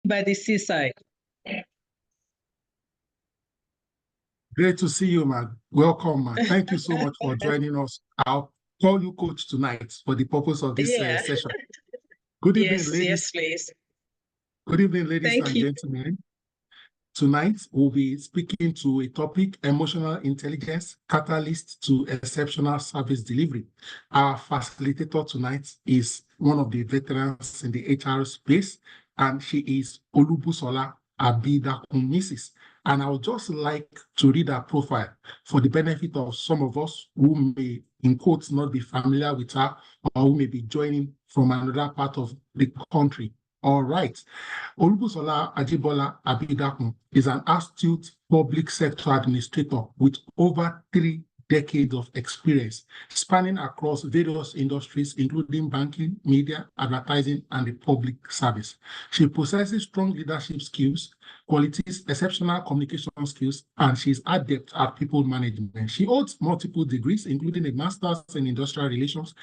by the seaside. Great to see you, man. Welcome, man. Thank you so much for joining us. I'll call you coach tonight for the purpose of this session. Good evening, ladies. Yes, please. Good evening, ladies and gentlemen. Tonight, we'll be speaking to a topic, emotional intelligence, catalyst to exceptional service delivery. Our facilitator tonight is one of the veterans in the HR space, and she is Olubusola Abidakun Mrs. And I would just like to read her profile for the benefit of some of us who may, in quotes, not be familiar with her, or who may be joining from another part of the country. All right. Olubusola Ajibola Abidakun is an astute public sector administrator with over 3 decades of experience, spanning across various industries, including banking, media, advertising, and the public service. She possesses strong leadership skills, qualities, exceptional communication skills, and she's adept at people management. She holds multiple degrees, including a master's in industrial relations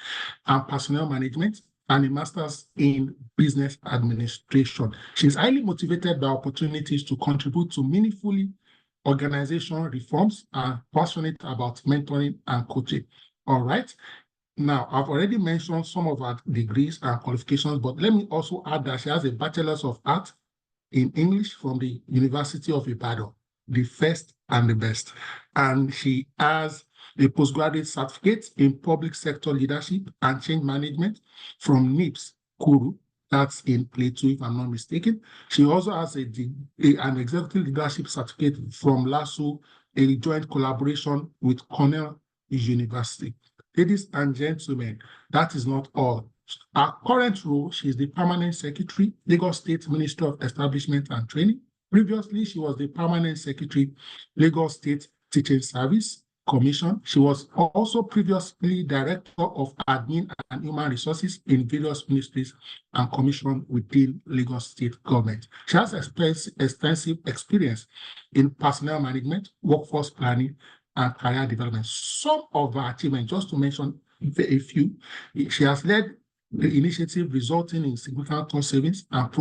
and personnel management, and a master's in business administration. She's highly motivated by opportunities to contribute to meaningfully organizational reforms and passionate about mentoring and coaching. All right. Now, I've already mentioned some of her degrees and qualifications, but let me also add that she has a Bachelor's of Art in English from the University of Ibadan, the first and the best. And she has a postgraduate certificate in public sector leadership and change management from NIPS Kuru, that's in Plateau, if I'm not mistaken. She also has an executive leadership certificate from LASSO, a joint collaboration with Cornell University. Ladies and gentlemen, that is not all. Her current role, she is the Permanent Secretary, Lagos State Ministry of Establishment and Training. Previously, she was the Permanent Secretary, Lagos State Teaching Service Commission. She was also previously Director of Admin and Human Resources in various ministries and commissions within Lagos State government. She has extensive experience in personnel management, workforce planning, and career development. Some of her achievements, just to mention a few, she has led the initiative resulting in significant cost savings and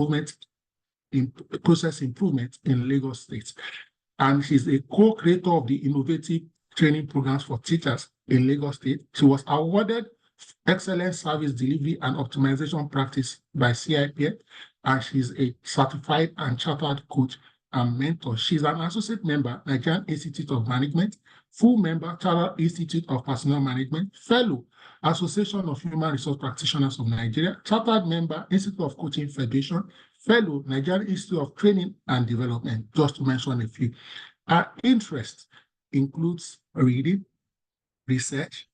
process improvement in Lagos State. And she's a co-creator of the innovative training programs for teachers in Lagos State. She was awarded Excellent Service Delivery and Optimization Practice by CIPF, and she's a certified and chartered coach and mentor. She's an associate member, Nigerian Institute of Management, full member, Chartered Institute of Personnel Management, fellow, Association of Human Resource Practitioners of Nigeria, chartered member, Institute of Coaching Federation, fellow, Nigerian Institute of Training and Development, just to mention a few. Her interest includes reading, research,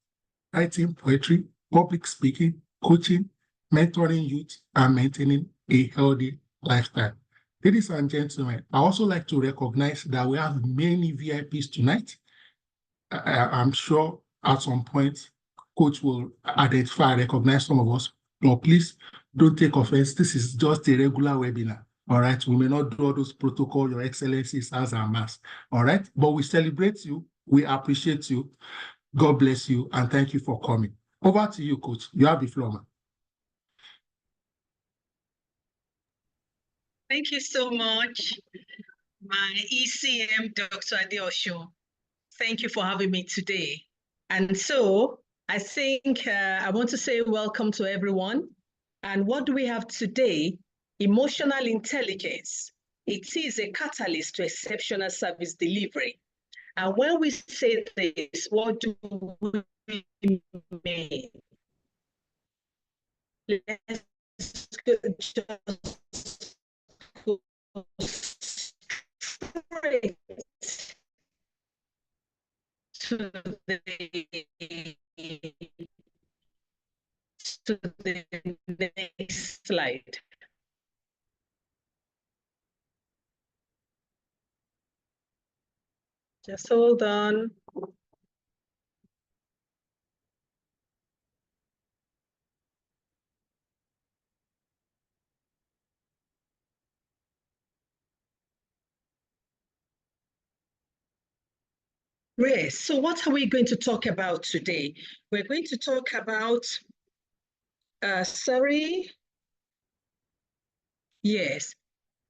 writing poetry, public speaking, coaching, mentoring youth, and maintaining a healthy lifestyle. Ladies and gentlemen, I also like to recognize that we have many VIPs tonight. I'm sure at some point, Coach will identify and recognize some of us, but please don't take offense. This is just a regular webinar. All right, we may not do all those protocol, your excellencies, as our mass. All right, but we celebrate you, we appreciate you. God bless you, and thank you for coming. Over to you, Coach. You have the floor, man. Thank you so much, my ECM, Dr. Adeosho. Thank you for having me today. And so I think I want to say welcome to everyone. And what do we have today? Emotional intelligence. It is a catalyst to exceptional service delivery. And when we say this, what do we mean? Let's just go straight to the next slide. Just hold on. Great. So what are we going to talk about today? We're going to talk about, Yes.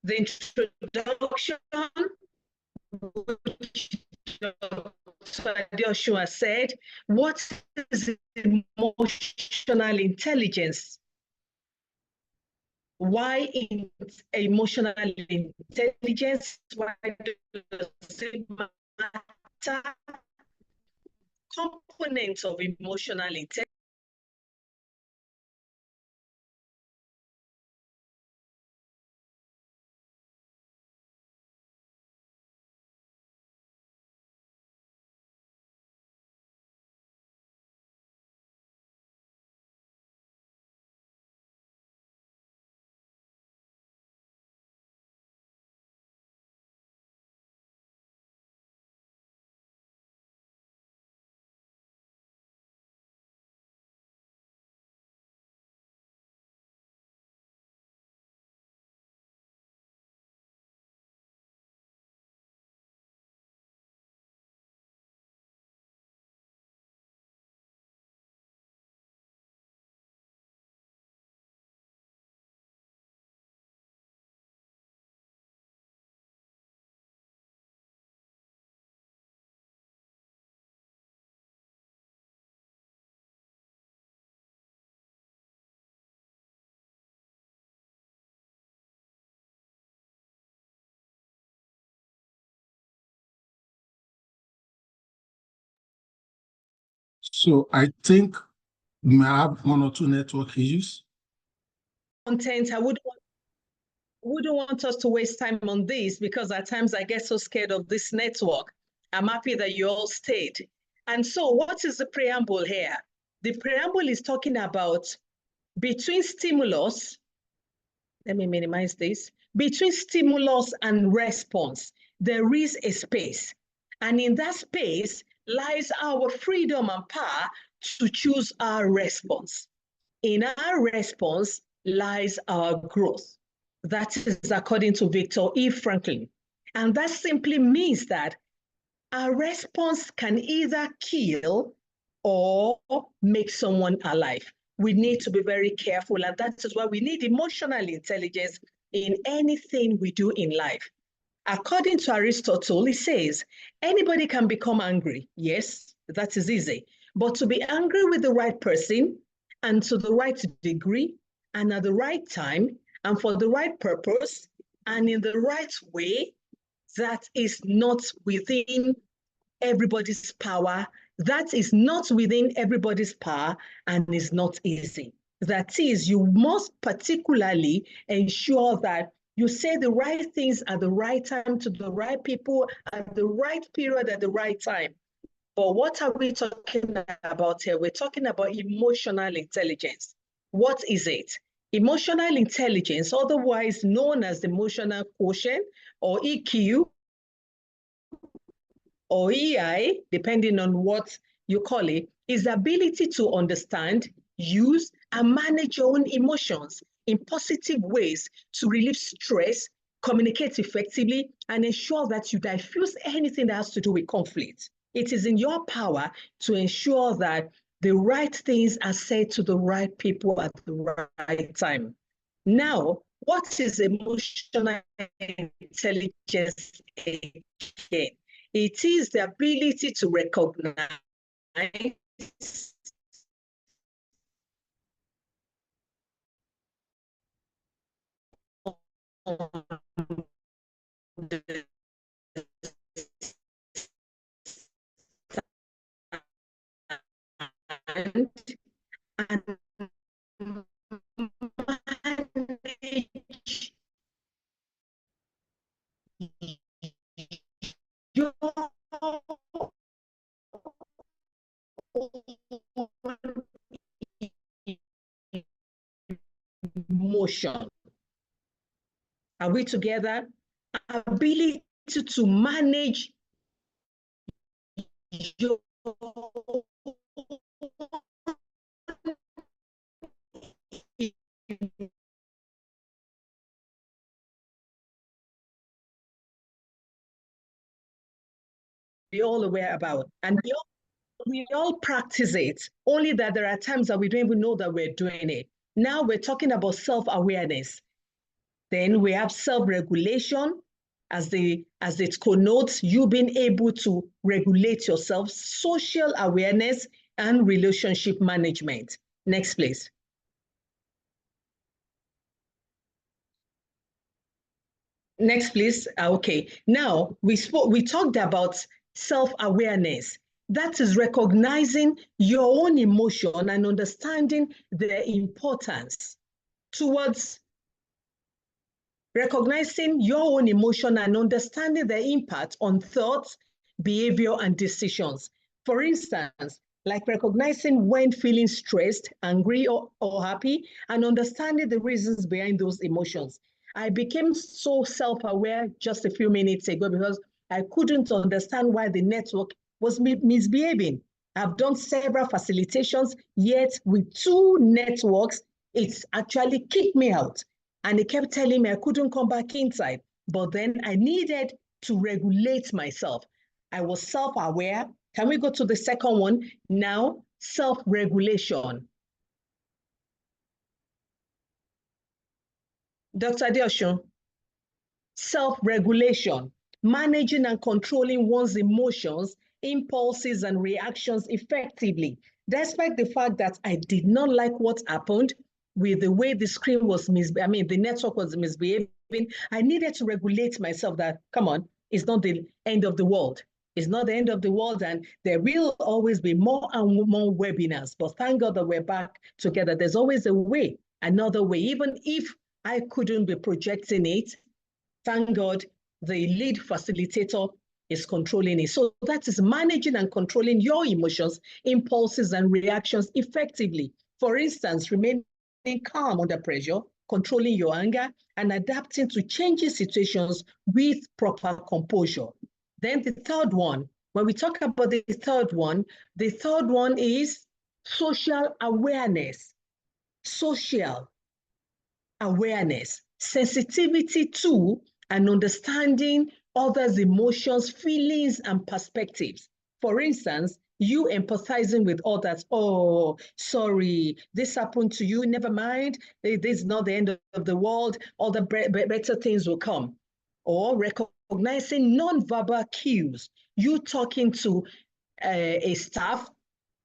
the introduction, which Dr. Adeosun said, what is emotional intelligence? Why emotional intelligence? Why does it matter? Components of emotional intelligence. So I think we may have one or two network issues. Content, I wouldn't want us to waste time on this because at times I get so scared of this network. I'm happy that you all stayed. And so what is the preamble here? The preamble is talking about between stimulus, let me minimize this, between stimulus and response, there is a space. And in that space lies our freedom and power to choose our response. In our response lies our growth. That is according to Viktor E. Frankl. And that simply means that our response can either kill or make someone alive. We need to be very careful, and that is why we need emotional intelligence in anything we do in life. According to Aristotle, he says, anybody can become angry. Yes, that is easy. But to be angry with the right person and to the right degree and at the right time and for the right purpose and in the right way, that is not within everybody's power. That is not within everybody's power and is not easy. That is, you must particularly ensure that you say the right things at the right time to the right people at the right period at the right time. But what are we talking about here? We're talking about emotional intelligence. What is it? Emotional intelligence, otherwise known as the emotional quotient or EQ or EI, depending on what you call it, is the ability to understand, use, and manage your own emotions in positive ways to relieve stress, communicate effectively, and ensure that you diffuse anything that has to do with conflict. It is in your power to ensure that the right things are said to the right people at the right time. Now, what is emotional intelligence again? It is the ability to recognize and your motion. Are we together? Ability to manage your be all aware about. And we all practice it, only that there are times that we don't even know that we're doing it. Now we're talking about self-awareness. Then we have self-regulation, as it connotes you being able to regulate yourself, social awareness, and relationship management. Next, please. Next, please. Okay. Now, we talked about self-awareness. That is recognizing your own emotion and understanding their importance towards recognizing your own emotion and understanding the impact on thoughts, behavior, and decisions. For instance, like recognizing when feeling stressed, angry, or happy, and understanding the reasons behind those emotions. I became so self-aware just a few minutes ago because I couldn't understand why the network was misbehaving. I've done several facilitations, yet with 2 networks, it's actually kicked me out. And it kept telling me I couldn't come back inside. But then I needed to regulate myself. I was self-aware. Can we go to the second one? Now, self-regulation. Dr. Adeosun, self-regulation, managing and controlling one's emotions, impulses, and reactions effectively. Despite the fact that I did not like what happened with the way the screen was the network was misbehaving, I needed to regulate myself that, come on, it's not the end of the world. It's not the end of the world, and there will always be more and more webinars. But thank God that we're back together. There's always a way, another way. Even if I couldn't be projecting it, thank God the lead facilitator is controlling it. So that is managing and controlling your emotions, impulses, and reactions effectively. For instance, remaining calm under pressure, controlling your anger, and adapting to changing situations with proper composure. Then the third one, when we talk about the third one is social awareness. Social awareness, sensitivity to and understanding others' emotions, feelings, and perspectives. For instance, you empathizing with others. Oh, sorry, this happened to you. Never mind. This is not the end of the world. Other better things will come. Or recognizing non-verbal cues. You talking to a staff,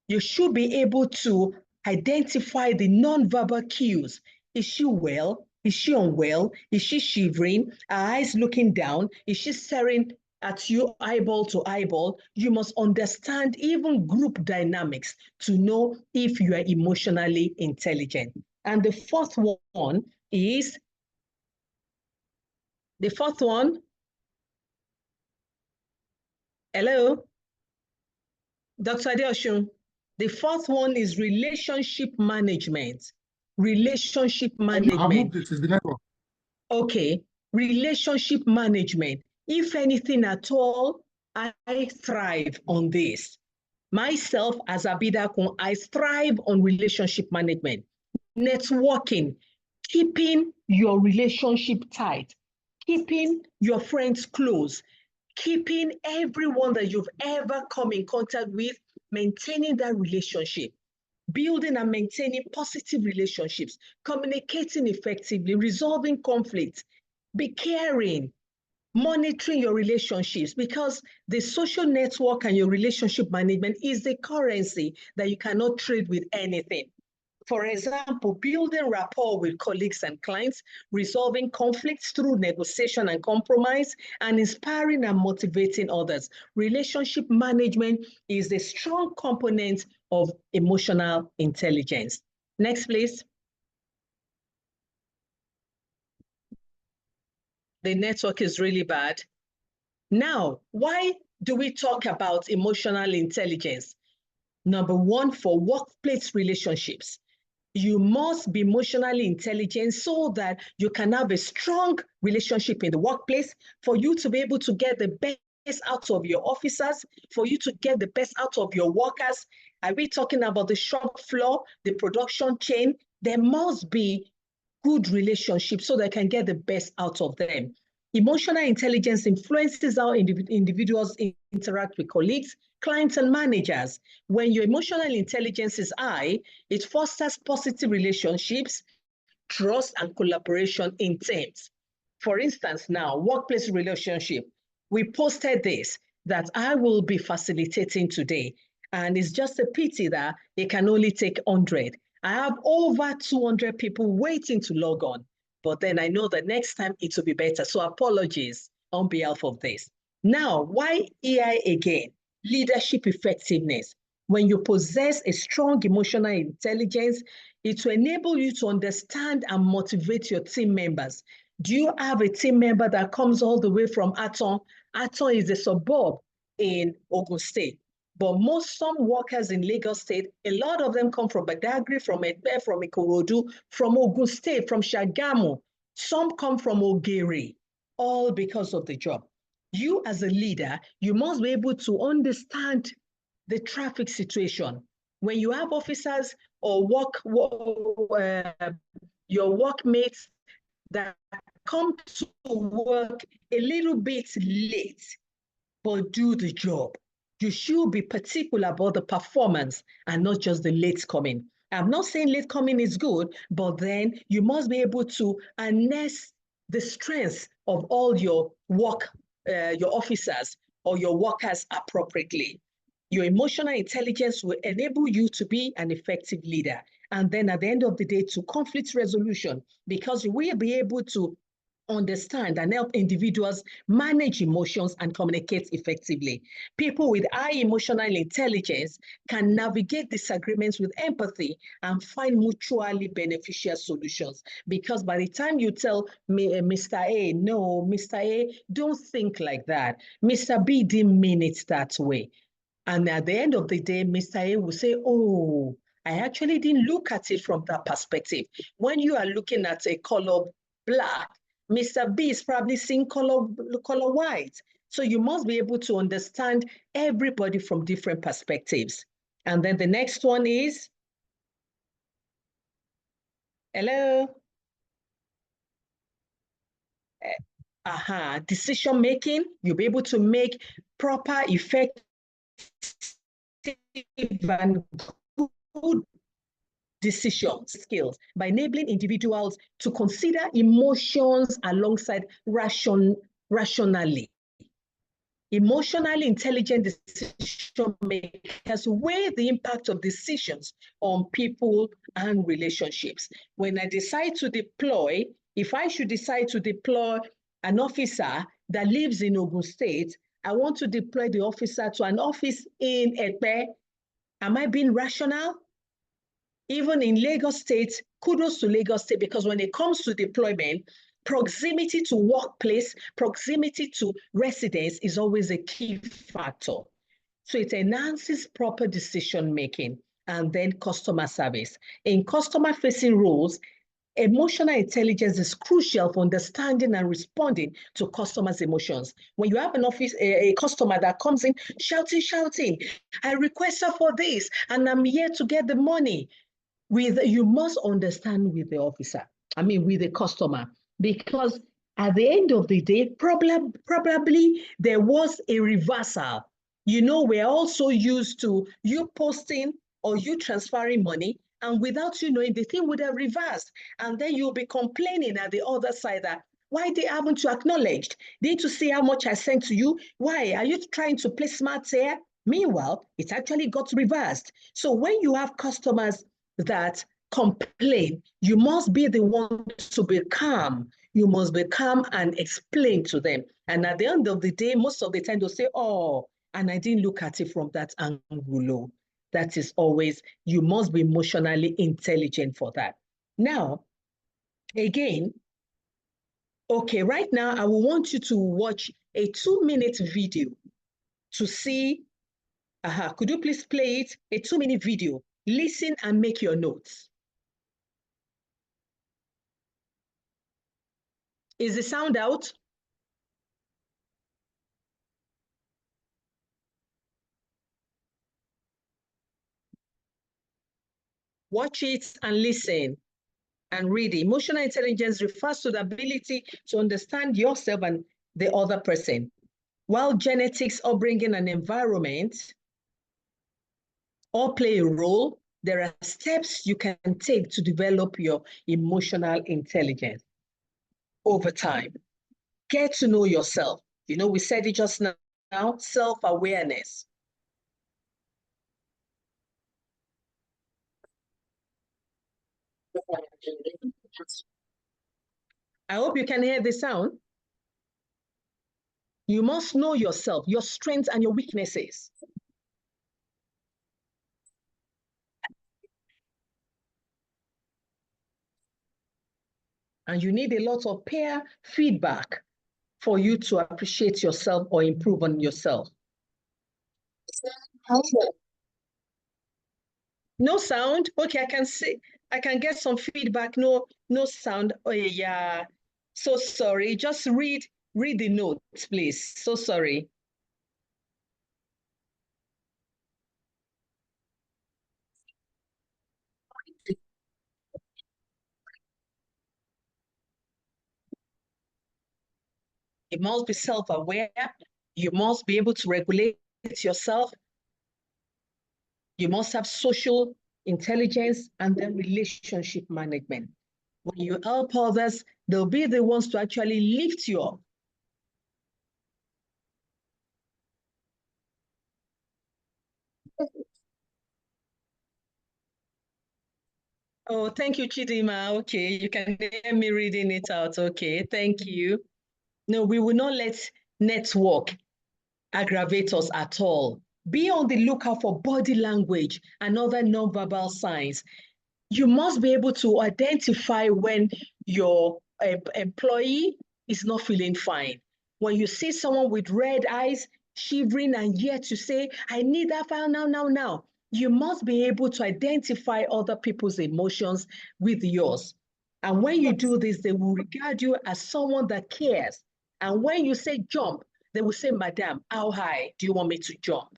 you should be able to identify the non-verbal cues. Is she well? Is she unwell? Is she shivering? Her eyes looking down? Is she staring at you eyeball to eyeball? You must understand even group dynamics to know if you are emotionally intelligent. And the fourth one is, hello? Dr. Adeosun, the fourth one is relationship management. Relationship management. Okay, relationship management. If anything at all, I thrive on this. Myself, as Abidakun, I thrive on relationship management. Networking, keeping your relationship tight, keeping your friends close, keeping everyone that you've ever come in contact with, maintaining that relationship, building and maintaining positive relationships, communicating effectively, resolving conflicts, be caring, monitoring your relationships, because the social network and your relationship management is the currency that you cannot trade with anything. For example, building rapport with colleagues and clients, resolving conflicts through negotiation and compromise, and inspiring and motivating others. Relationship management is a strong component of emotional intelligence. Next, please. The network is really bad. Now, why do we talk about emotional intelligence? Number one, for workplace relationships. You must be emotionally intelligent so that you can have a strong relationship in the workplace, for you to be able to get the best out of your officers, for you to get the best out of your workers. Are we talking about the shop floor, the production chain? There must be good relationships so they can get the best out of them. Emotional intelligence influences how individuals interact with colleagues, clients, and managers. When your emotional intelligence is high, it fosters positive relationships, trust, and collaboration in teams. For instance, now, workplace relationship. We posted this that I will be facilitating today. And it's just a pity that it can only take 100. I have over 200 people waiting to log on. But then I know that next time it will be better. So apologies on behalf of this. Now, why EI again? Leadership effectiveness. When you possess a strong emotional intelligence, it will enable you to understand and motivate your team members. Do you have a team member that comes all the way from Aton? Aton is a suburb in Ogun State. But some workers in Lagos State, a lot of them come from Badagry, from Epe, from Ikorodu, from Ogun State, from Shagamu. Some come from Ogeri, all because of the job. You as a leader, you must be able to understand the traffic situation. When you have officers or your workmates that come to work a little bit late, but do the job, you should be particular about the performance and not just the late coming. I'm not saying late coming is good, but then you must be able to harness the strengths of all your officers or your workers appropriately. Your emotional intelligence will enable you to be an effective leader. And then at the end of the day, to conflict resolution, because you will be able to understand and help individuals manage emotions and communicate effectively. People with high emotional intelligence can navigate disagreements with empathy and find mutually beneficial solutions. Because by the time you tell me, Mr. A, no, Mr. A, don't think like that. Mr. B didn't mean it that way. And at the end of the day, Mr. A will say, oh, I actually didn't look at it from that perspective. When you are looking at a color black, Mr. B is probably seeing color white. So you must be able to understand everybody from different perspectives. And then the next one is, hello? Decision making. You'll be able to make proper, effective, and good decision skills by enabling individuals to consider emotions alongside rationally. Emotionally intelligent decision makers weigh the impact of decisions on people and relationships. When I decide to deploy, if I should decide to deploy an officer that lives in Ogun State, I want to deploy the officer to an office in Epe. Am I being rational? Even in Lagos State, kudos to Lagos State, because when it comes to deployment, proximity to workplace, proximity to residence is always a key factor. So it enhances proper decision-making and then customer service. In customer-facing roles, emotional intelligence is crucial for understanding and responding to customers' emotions. When you have a customer that comes in shouting, I requested for this, and I'm here to get the money. You must understand with the officer, with the customer, because at the end of the day, probably there was a reversal. We're also used to you posting or you transferring money, and without you knowing, the thing would have reversed. And then you'll be complaining at the other side that, why they haven't you acknowledged? They need to see how much I sent to you. Why? Are you trying to play smart here? Meanwhile, it actually got reversed. So when you have customers that complain, you must be the one to be calm. You must be calm and explain to them. And at the end of the day, most of the time they'll say, oh, and I didn't look at it from that angle. That is always, you must be emotionally intelligent for that. Now, again, okay, right now I will want you to watch a 2-minute video to see, could you please play it? A 2-minute video. Listen and make your notes. Is the sound out? Watch it and listen and read it. Emotional intelligence refers to the ability to understand yourself and the other person. While genetics, upbringing, and environment all play a role, there are steps you can take to develop your emotional intelligence over time. get to know yourself. You know, we said it just now, self-awareness. I hope you can hear the sound. You must know yourself, your strengths and your weaknesses. And you need a lot of peer feedback for you to appreciate yourself or improve on yourself. No sound? Okay, I can see, I can get some feedback. No sound. Oh yeah. So sorry. Just read the notes, please. So sorry. You must be self-aware. You must be able to regulate yourself. You must have social intelligence and then relationship management. When you help others, they'll be the ones to actually lift you up. Oh, thank you, Chidima. Okay, you can hear me reading it out. Okay, thank you. No, we will not let network aggravate us at all. Be on the lookout for body language and other nonverbal signs. You must be able to identify when your employee is not feeling fine. When you see someone with red eyes, shivering, and yet you say, I need that file now. You must be able to identify other people's emotions with yours. And when you do this, they will regard you as someone that cares. And when you say jump, they will say, Madam, how high do you want me to jump?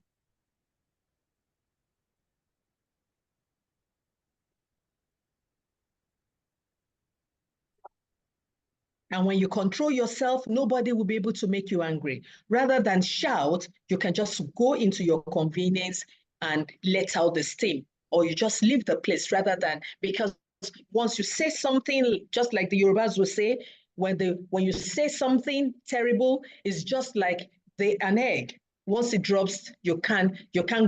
And when you control yourself, nobody will be able to make you angry. Rather than shout, you can just go into your convenience and let out the steam, or you just leave the place rather than, because once you say something, just like the Yorubas will say, when you say something terrible, it's just like an egg. Once it drops, you can't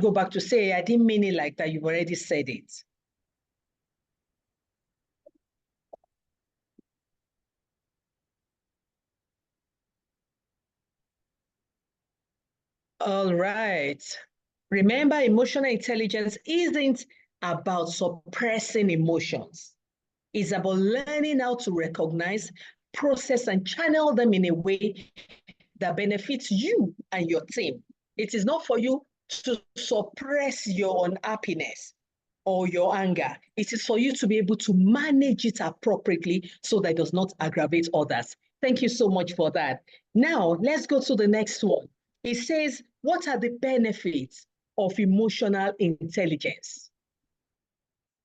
go back to say, I didn't mean it like that. You've already said it. All right. Remember, emotional intelligence isn't about suppressing emotions. It's about learning how to recognize, process, and channel them in a way that benefits you and your team. It is not for you to suppress your unhappiness or your anger. It is for you to be able to manage it appropriately so that it does not aggravate others. Thank you so much for that. Now, let's go to the next one. It says, what are the benefits of emotional intelligence?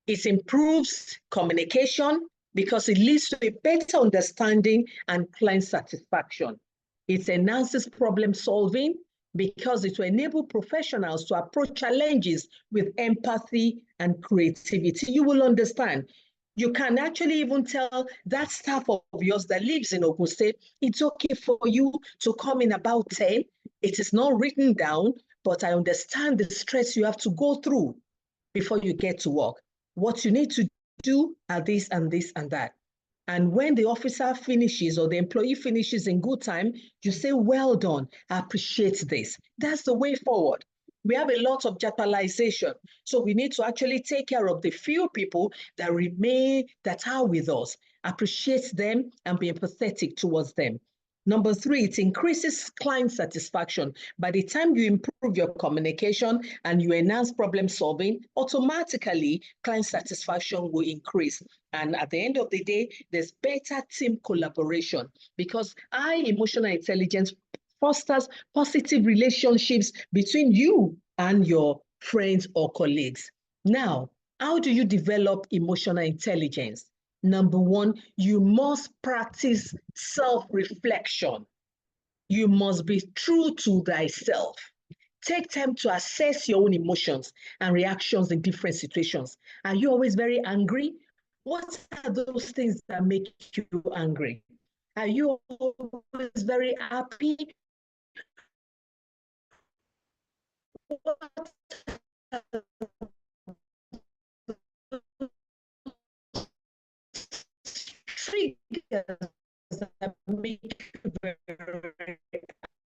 It improves communication because it leads to a better understanding and client satisfaction. It enhances problem solving because it will enable professionals to approach challenges with empathy and creativity. You will understand. You can actually even tell that staff of yours that lives in Ogun State, it's okay for you to come in about 10. It is not written down, but I understand the stress you have to go through before you get to work. What you need to do are this and this and that. And when the officer finishes or the employee finishes in good time, you say, well done, I appreciate this. That's the way forward. We have a lot of japalization. So we need to actually take care of the few people that remain, that are with us, appreciate them and be empathetic towards them. Number 3, it increases client satisfaction. By the time you improve your communication and you enhance problem solving, automatically client satisfaction will increase. And at the end of the day, there's better team collaboration because high emotional intelligence fosters positive relationships between you and your friends or colleagues. Now, how do you develop emotional intelligence? Number 1, you must practice self-reflection. You must be true to thyself. Take time to assess your own emotions and reactions in different situations. Are you always very angry? What are those things that make you angry? Are you always very happy? What triggers that make you very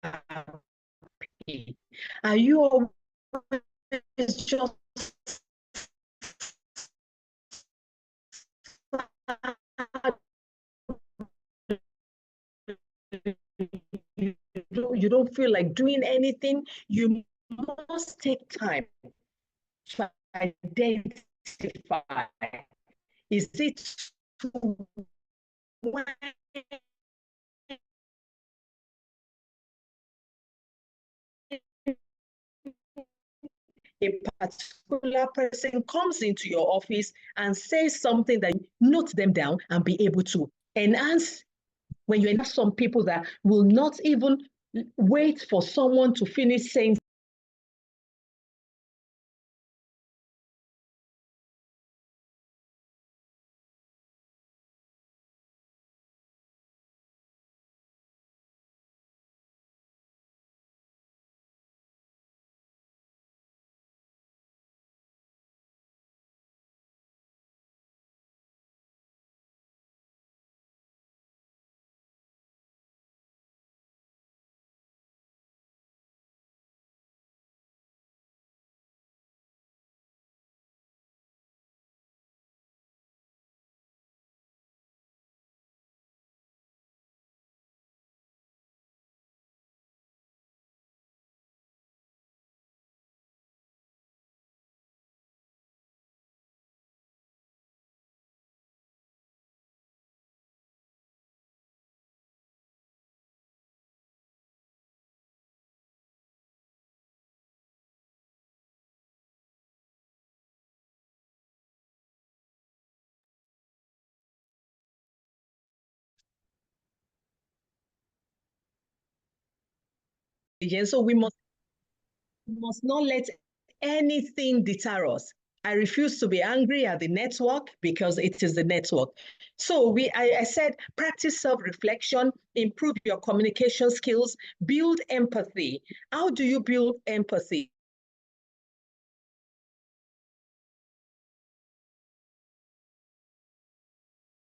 happy? Are you always just you don't feel like doing anything? You must take time to identify. Is it when a particular person comes into your office and says something that you note them down and be able to enhance? When you have some people that will not even wait for someone to finish saying again. So we must not let anything deter us. I refuse to be angry at the network because it is the network. So I said, practice self-reflection, improve your communication skills, build empathy. How do you build empathy?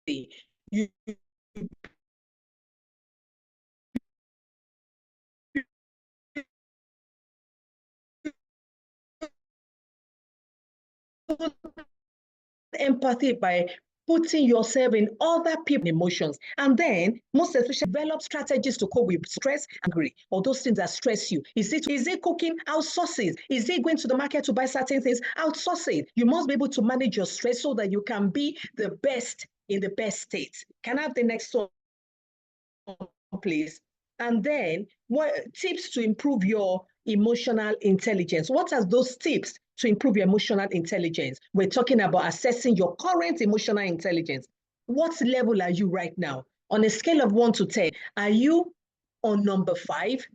You empathy by putting yourself in other people's emotions, and then most especially develop strategies to cope with stress, angry, or those things that stress you. Is it cooking? Outsource it. Is it going to the market to buy certain things? Outsource it. You must be able to manage your stress so that you can be the best in the best state. Can I have the next one, please? And then what tips to improve your emotional intelligence? What are those tips to improve your emotional intelligence? We're talking about assessing your current emotional intelligence. What level are you right now? On a scale of 1 to 10, are you on number 5?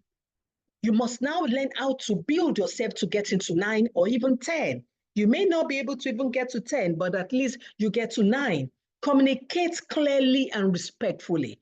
You must now learn how to build yourself to get into 9 or even 10. You may not be able to even get to 10, but at least you get to 9. Communicate clearly and respectfully.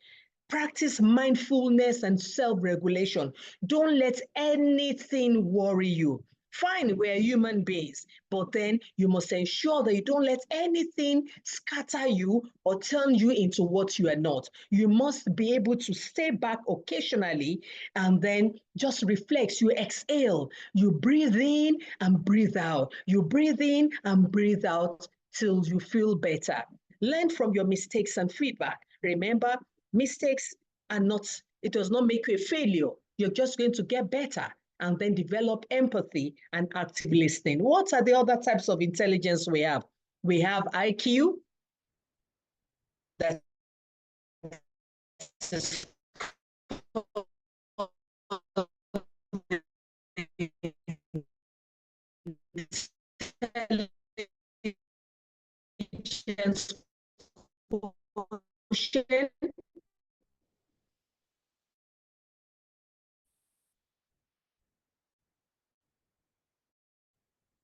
Practice mindfulness and self-regulation. Don't let anything worry you. Fine, we're human beings, but then you must ensure that you don't let anything scatter you or turn you into what you are not. You must be able to stay back occasionally and then just reflect. You exhale, you breathe in and breathe out. You breathe in and breathe out till you feel better. Learn from your mistakes and feedback. Remember, mistakes are not, it does not make you a failure. You're just going to get better and then develop empathy and active listening. What are the other types of intelligence we have? We have IQ. That's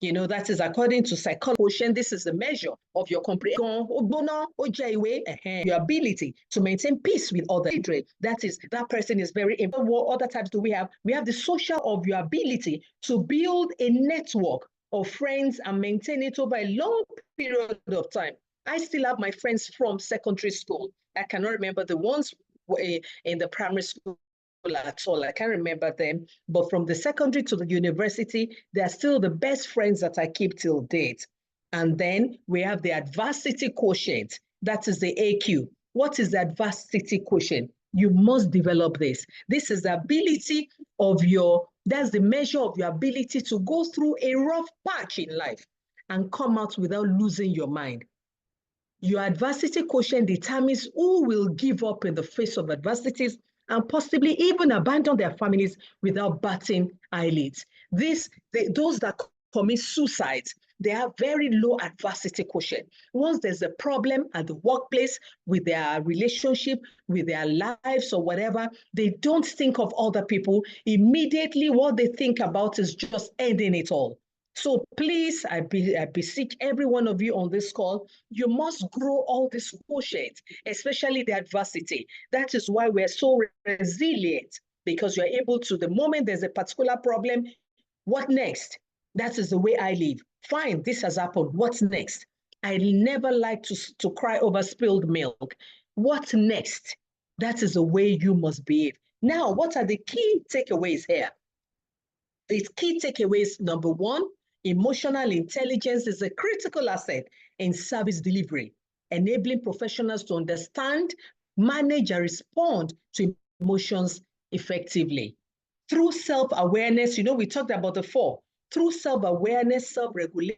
You know, that is according to psychology quotient. This is the measure of your comprehension, your ability to maintain peace with other children. That person is very important. What other types do we have? We have the social of your ability to build a network of friends and maintain it over a long period of time. I still have my friends from secondary school. I cannot remember the ones in the primary school at all. I can't remember them, but from the secondary to the university, they are still the best friends that I keep till date. And then we have the adversity quotient. That is the AQ. What is the adversity quotient? You must develop this. This is the ability of that's the measure of your ability to go through a rough patch in life and come out without losing your mind. Your adversity quotient determines who will give up in the face of adversities and possibly even abandon their families without batting eyelids. Those that commit suicide, they have very low adversity quotient. Once there's a problem at the workplace with their relationship, with their lives or whatever, they don't think of other people. Immediately, what they think about is just ending it all. So please, I beseech every one of you on this call, you must grow all this quotient, especially the adversity. That is why we're so resilient, because you're able to, the moment there's a particular problem, what next? That is the way I live. Fine, this has happened. What's next? I never like to cry over spilled milk. What next? That is the way you must behave. Now, what are the key takeaways here? The key takeaways, number one, emotional intelligence is a critical asset in service delivery, enabling professionals to understand, manage, and respond to emotions effectively. Through self-awareness, you know, we talked about the four. Through self-awareness, self-regulation,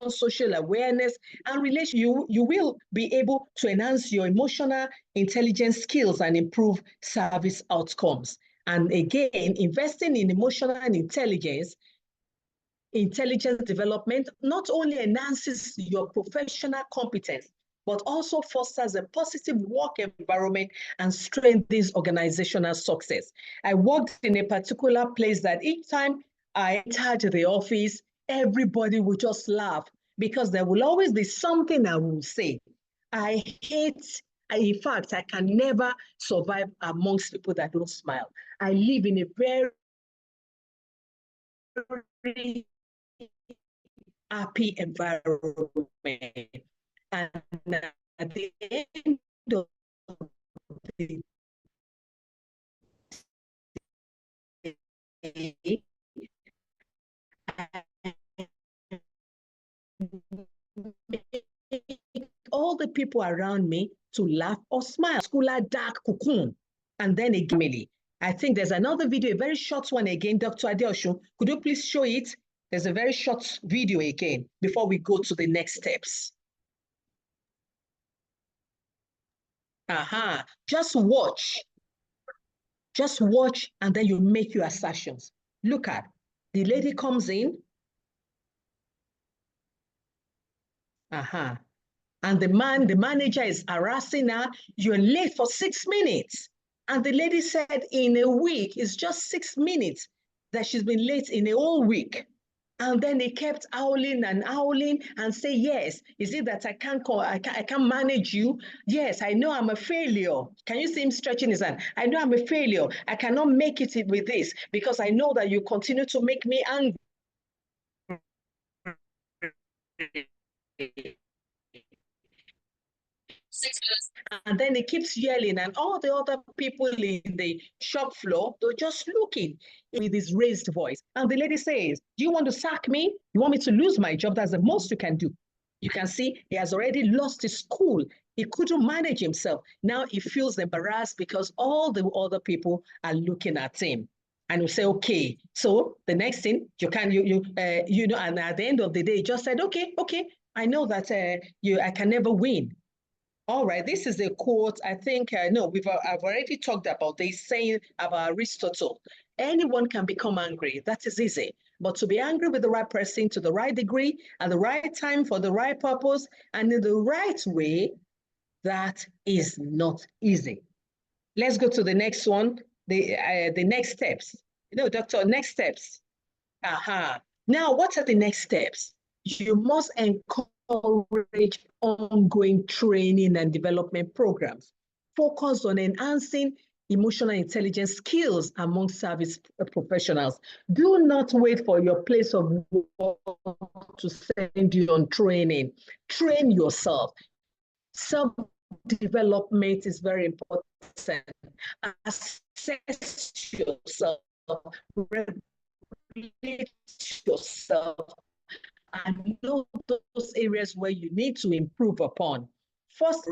social awareness, and relation, you will be able to enhance your emotional intelligence skills and improve service outcomes. And again, investing in emotional intelligence development not only enhances your professional competence, but also fosters a positive work environment and strengthens organizational success. I worked in a particular place that each time I entered the office, everybody would just laugh because there will always be something I will say. In fact, I can never survive amongst people that don't smile. I live in a very happy environment. And at the end of the day, all the people around me to laugh or smile. Schooler dark cocoon. And then again, I think there's another video, a very short one again, Dr. Adeosun. Could you please show it? There's a very short video again before we go to the next steps. Just watch. Just watch, and then you make your assertions. Look at, the lady comes in. And the manager is harassing her. You're late for 6 minutes. And the lady said in a week, it's just 6 minutes that she's been late in a whole week. And then they kept howling and say, yes, is it that I can't manage you? Yes, I know I'm a failure. Can you see him stretching his hand? I know I'm a failure. I cannot make it with this because I know that you continue to make me angry. And then he keeps yelling, and all the other people in the shop floor, they're just looking with his raised voice. And the lady says, do you want to sack me? You want me to lose my job? That's the most you can do. You can see he has already lost his cool. He couldn't manage himself. Now he feels embarrassed because all the other people are looking at him. And we say, okay, so the next thing you know, and at the end of the day, he just said, okay, I know that I can never win. All right, this is a quote. I think, no, I've already talked about this, saying about Aristotle. Anyone can become angry. That is easy. But to be angry with the right person to the right degree, at the right time, for the right purpose, and in the right way, that is not easy. Let's go to the next one. the next steps. Doctor, next steps. Now, what are the next steps? You must encourage ongoing training and development programs focused on enhancing emotional intelligence skills among service professionals. Do not wait for your place of work to send you on training. Train yourself. Self-development is very important. Assess yourself, regulate yourself, and know those areas where you need to improve upon. First,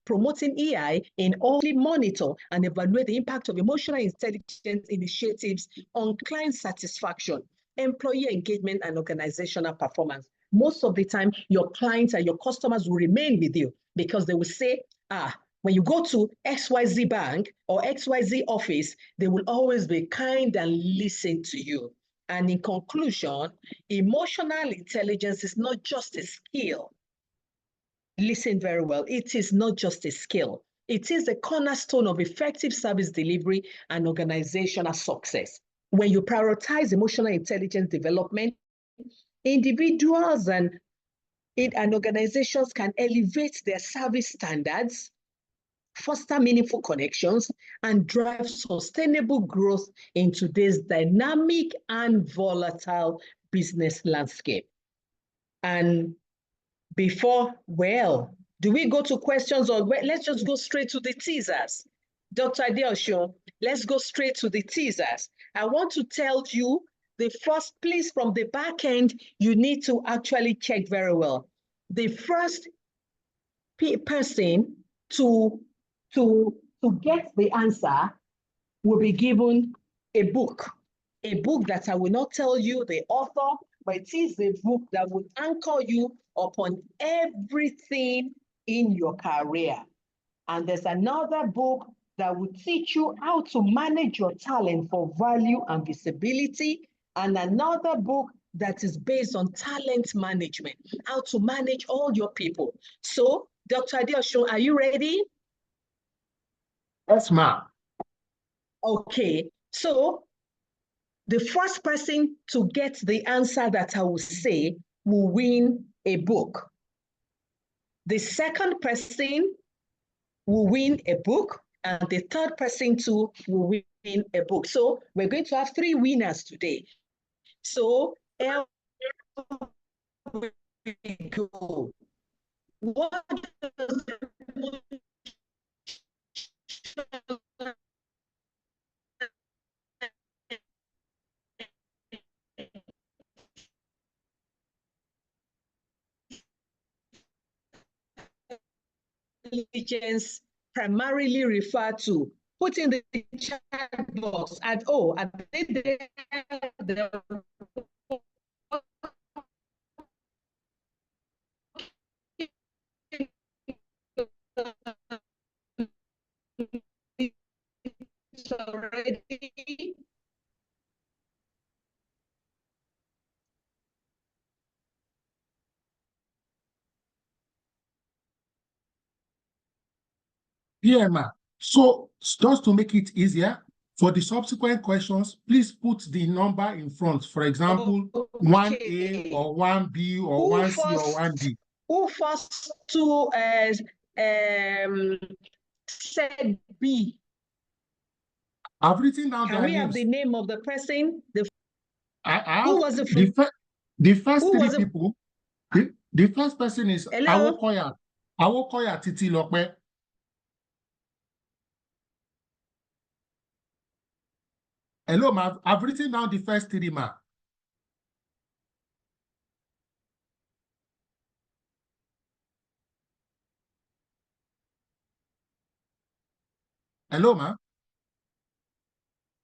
promoting EI in all, monitor and evaluate the impact of emotional intelligence initiatives on client satisfaction, employee engagement, and organizational performance. Most of the time, your clients and your customers will remain with you because they will say, when you go to XYZ bank or XYZ office, they will always be kind and listen to you. And in conclusion, emotional intelligence is not just a skill. Listen very well. It is not just a skill. It is the cornerstone of effective service delivery and organizational success. When you prioritize emotional intelligence development, individuals and organizations can elevate their service standards, foster meaningful connections, and drive sustainable growth in today's dynamic and volatile business landscape. And before, do we go to questions or let's just go straight to the teasers? Dr. Adeosun, let's go straight to the teasers. I want to tell you the first, please, from the back end, you need to actually check very well. The first person to get the answer will be given a book that I will not tell you the author, but it is a book that will anchor you upon everything in your career. And there's another book that will teach you how to manage your talent for value and visibility, and another book that is based on talent management, how to manage all your people. So, Dr. Adeosun, are you ready? Yes, ma'am. Okay, so the first person to get the answer that I will say will win a book. The second person will win a book, and the third person too will win a book. So we're going to have 3 winners today. So here we go. What does intelligence primarily refer to? Put in the chat box at already. Yeah, ma'am. So just to make it easier, for the subsequent questions, please put the number in front. For example, 1A or 1B or 1C or 1D. Who first to said B? I've written down their names. Can we have the name of the person? Who was the first 3 people? The first person is Awokoya Titilope. Hello, ma'am. I've written down the first 3, ma'am. Hello, ma'am.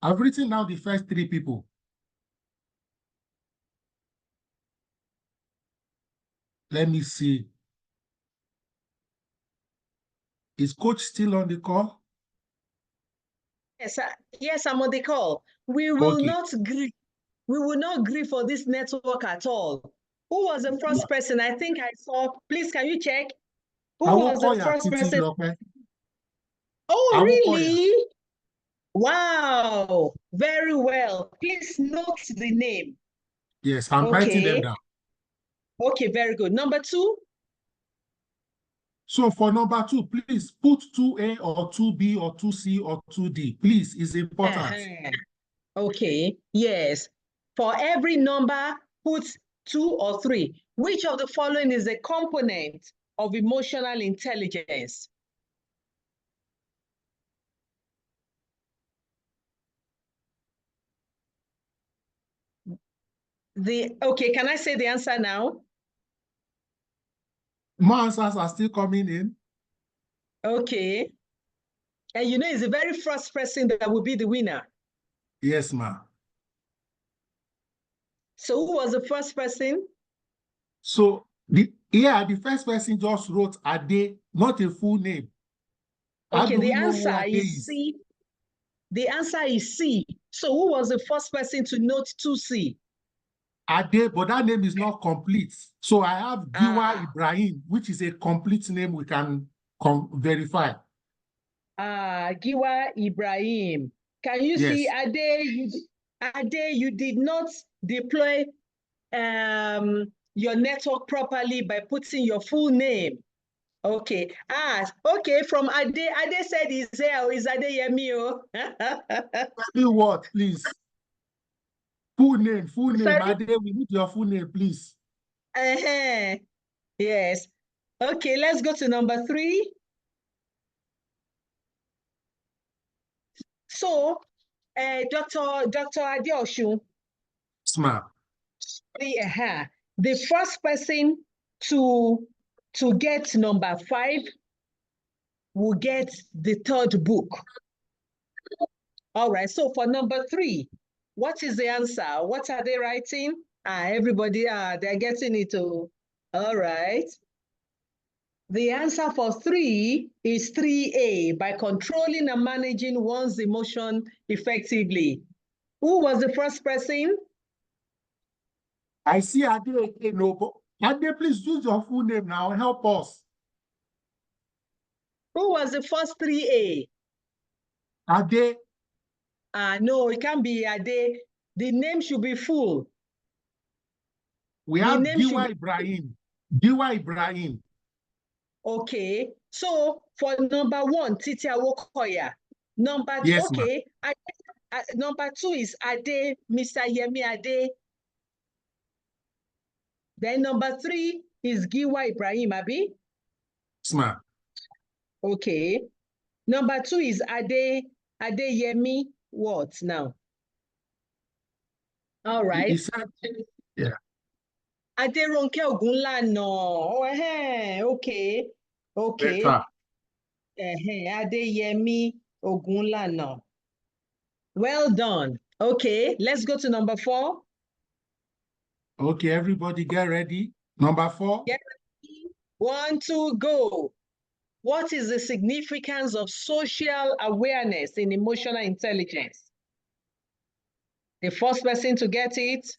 I've written down the first 3 people. Let me see. Is Coach still on the call? Yes, I'm on the call. We will not agree. We will not agree for this network at all. Who was the first person? I think I saw. Please, can you check? Who was the first person? Lope. Oh, really? Wow, very well. Please note the name. Yes, I'm writing them down. Okay, very good. Number 2? So for number 2, please put 2A or 2B or 2C or 2D. Please, it's important. Okay, yes. For every number, put 2 or 3. Which of the following is a component of emotional intelligence? Okay, can I say the answer now? More answers are still coming in. Okay. And you know, it's the very first person that will be the winner. Yes, ma'am. So who was the first person? So the first person just wrote Ade, not a full name. Okay, the answer is C. The answer is C. So who was the first person to note 2C? Ade, but that name is not complete. So I have Giwa Ibrahim, which is a complete name we can verify. Giwa Ibrahim. Can you see Ade? Ade, you did not deploy your network properly by putting your full name. Okay. Okay. From Ade. Ade said he's there. Is Ade Yemi? What, please? Full name. Sorry? Ade, we need your full name, please. Yes. Okay, let's go to number 3. So, Dr. Adeosun. Smart. The first person to get number 5 will get the 3rd book. All right, so for number 3, what is the answer? What are they writing? Everybody, they're getting it. All right. The answer for 3 is 3A, by controlling and managing one's emotion effectively. Who was the first person? I see Ade again. No, Ade, please use your full name now. Help us. Who was the first 3A? Ade. No, it can't be Ade. The name should be full. We have Giwa Ibrahim. Giwa Ibrahim. Okay, so for number 1, Titi Awokoya. Number 2, yes, okay. Number 2 is Ade, Mr. Yemi Ade. Then number 3 is Giwa Ibrahim, Abi. Smart. Okay. Number 2 is Adeyemi. What now? All right. He said, yeah. Aderonke Ogunlana. Oh, okay. Okay. Better. Adeyemi Ogunlana. Well done. Okay, let's go to number 4. Okay, everybody get ready. Number 4. Get ready. 1, 2, go. What is the significance of social awareness in emotional intelligence? The first person to get it.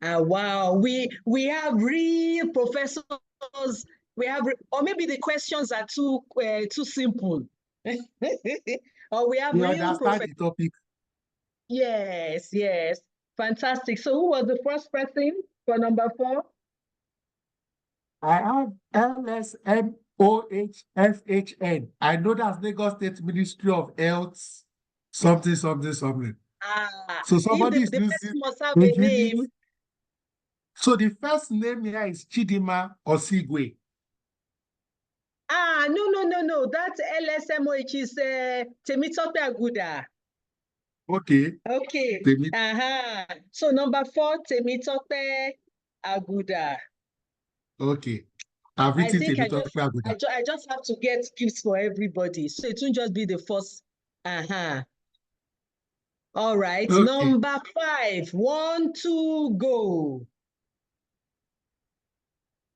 Wow, we have real professors. We have, or maybe the questions are too simple. Or we have real professors. The topic. Yes, yes, fantastic. So who was the first person for number 4? I have LSMOHFHN. I know that's Lagos State Ministry of Health, something. So somebody is using must have a name. So the first name here is Chidima Osigwe. No. That LSMOH is Temitope Aguda. Okay. Okay. So number 4, Temitope Aguda. Okay. I've written Temitope Aguda. I just have to get gifts for everybody. So it won't just be the first. All right. Okay. Number 5. 1, 2, go.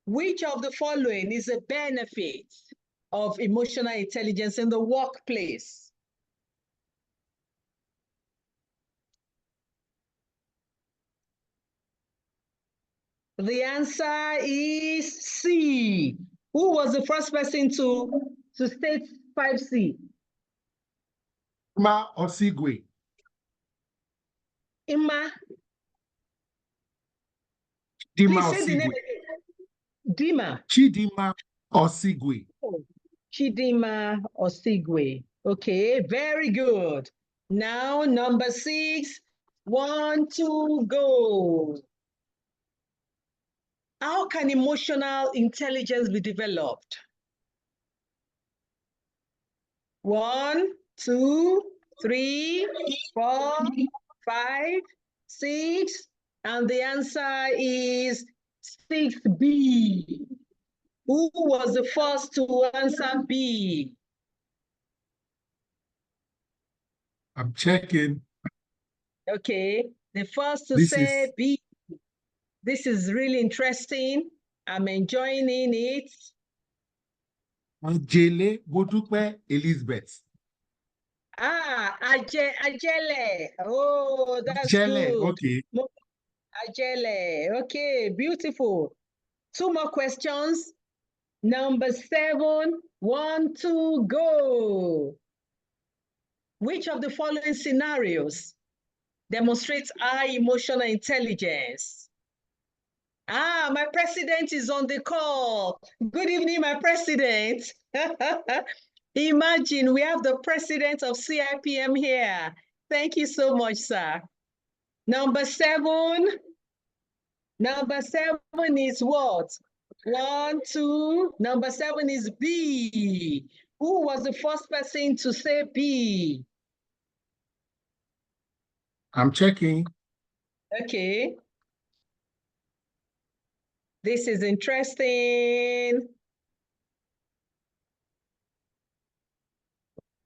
Which of the following is a benefit of emotional intelligence in the workplace? The answer is C. Who was the first person to to state 5C? Chidinma Osigwe. Ima. Chidinma Please say the name Osigwe. again. Dima. Chidinma Osigwe. Oh, Chidinma Osigwe. Okay, very good. Now, number 6. 1, 2, go. How can emotional intelligence be developed? 1, 2, 3, 4, 5, 6, and the answer is 6B. Who was the first to answer B? I'm checking. Okay, the first to say B. This is really interesting. I'm enjoying it. Ajele Modupe Elizabeth. Ajele. Oh, that's Ajele, good. okay. Ajele. Okay, beautiful. 2 more questions. Number 7. 1, 2, go. Which of the following scenarios demonstrates high emotional intelligence? My president is on the call. Good evening, my president. Imagine we have the president of CIPM here. Thank you so much, sir. Number 7. Number 7 is what? 1, 2. Number 7 is B. Who was the first person to say B? I'm checking. Okay. This is interesting.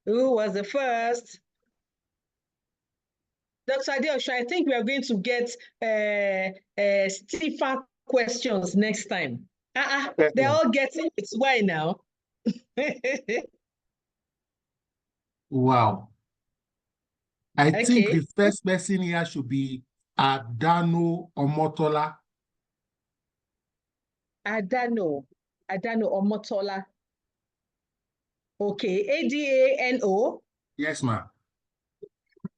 Who was the first? Dr. Adeosho, I think we are going to get stiffer questions next time. They're all getting it. Why now? Wow. I think the first person here should be Adano Omotola. Adano Omotola. Okay, Adano. Yes, ma'am.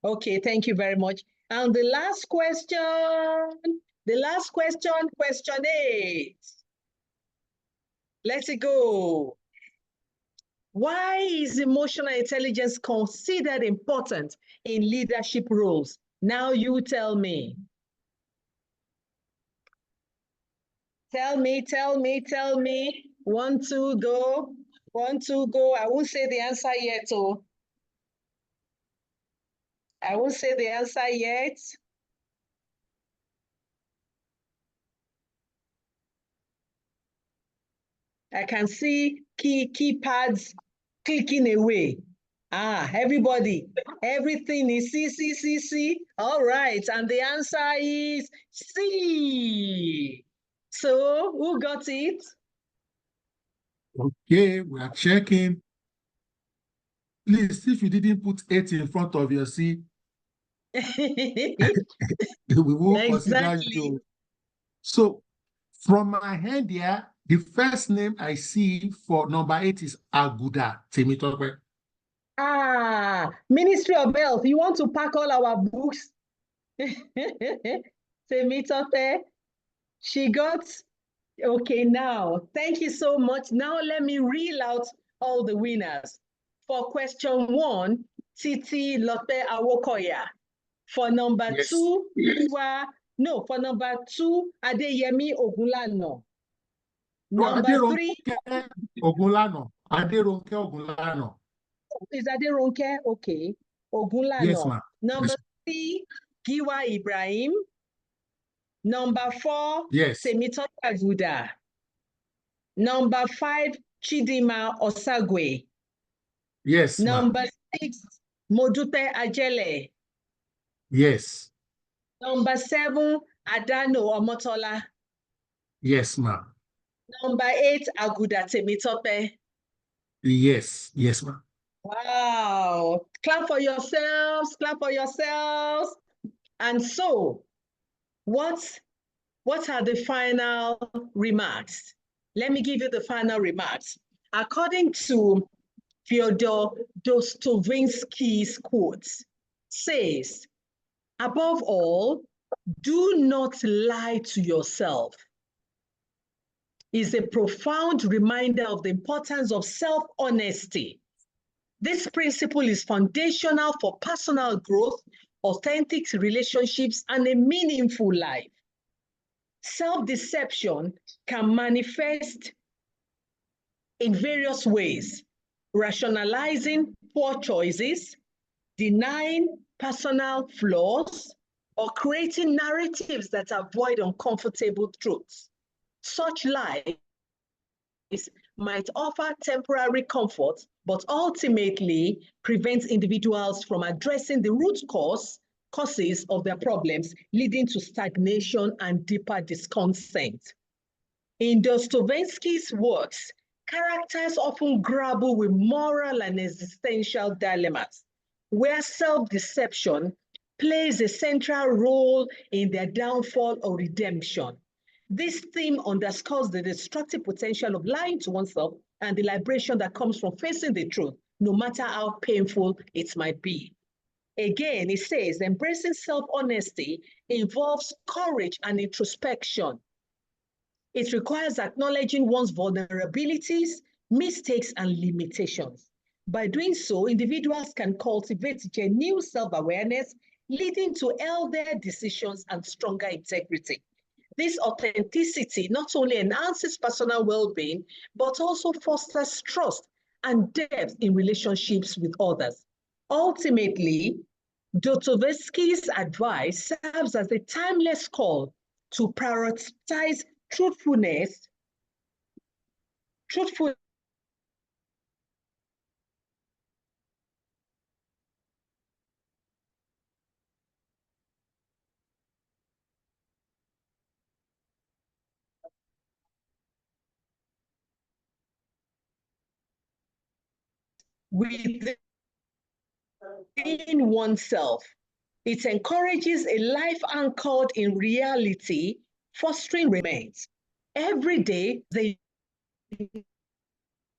Okay, thank you very much. And the last question, question 8. Let's go. Why is emotional intelligence considered important in leadership roles? Now you tell me. Tell me. 1, 2, go. 1, 2, go. I won't say the answer yet, oh. I won't say the answer yet. I can see keypads clicking away. Everybody, everything is C. All right, and the answer is C. So, who got it? Okay, we are checking. Please, if you didn't put 8 in front of your C, we won't consider you. So, from my hand here, the first name I see for number 8 is Aguda Temitope. Ministry of Health, you want to pack all our books? Temitope, she got, okay, now, thank you so much. Now let me reel out all the winners. For question 1, Titi Lotte Awokoya. For number 2, for number 2, Adeyemi Ogunlano. Number 3, Ogunlano. Aderonke Ogunlano. Is Aderonke? Okay. Ogunlano. Yes, ma'am. Number 3, Giwa Ibrahim. Number 4, Temitope Aguda. Number 5, Chidinma Osigwe. Yes, Number 6, Modupe Ajele. Yes. Number 7, Adano Omotola. Yes, ma'am. Number 8, Aguda Temitope. Yes, ma'am. Wow. Clap for yourselves. And so, what are the final remarks? Let me give you the final remarks. According to Fyodor Dostoevsky's quote says, above all, do not lie to yourself. Is a profound reminder of the importance of self-honesty. This principle is foundational for personal growth, authentic relationships, and a meaningful life. Self-deception can manifest in various ways: rationalizing poor choices, denying personal flaws, or creating narratives that avoid uncomfortable truths. Such lies might offer temporary comfort, but ultimately prevent individuals from addressing the root causes of their problems, leading to stagnation and deeper discontent. In Dostoevsky's works, characters often grapple with moral and existential dilemmas, where self-deception plays a central role in their downfall or redemption. This theme underscores the destructive potential of lying to oneself and the liberation that comes from facing the truth, no matter how painful it might be. Again, it says, embracing self-honesty involves courage and introspection. It requires acknowledging one's vulnerabilities, mistakes, and limitations. By doing so, individuals can cultivate genuine self-awareness, leading to healthier decisions and stronger integrity. This authenticity not only enhances personal well-being, but also fosters trust and depth in relationships with others. Ultimately, Dostoevsky's advice serves as a timeless call to prioritize truthfulness within oneself. It encourages a life anchored in reality, fostering remains. Every day, they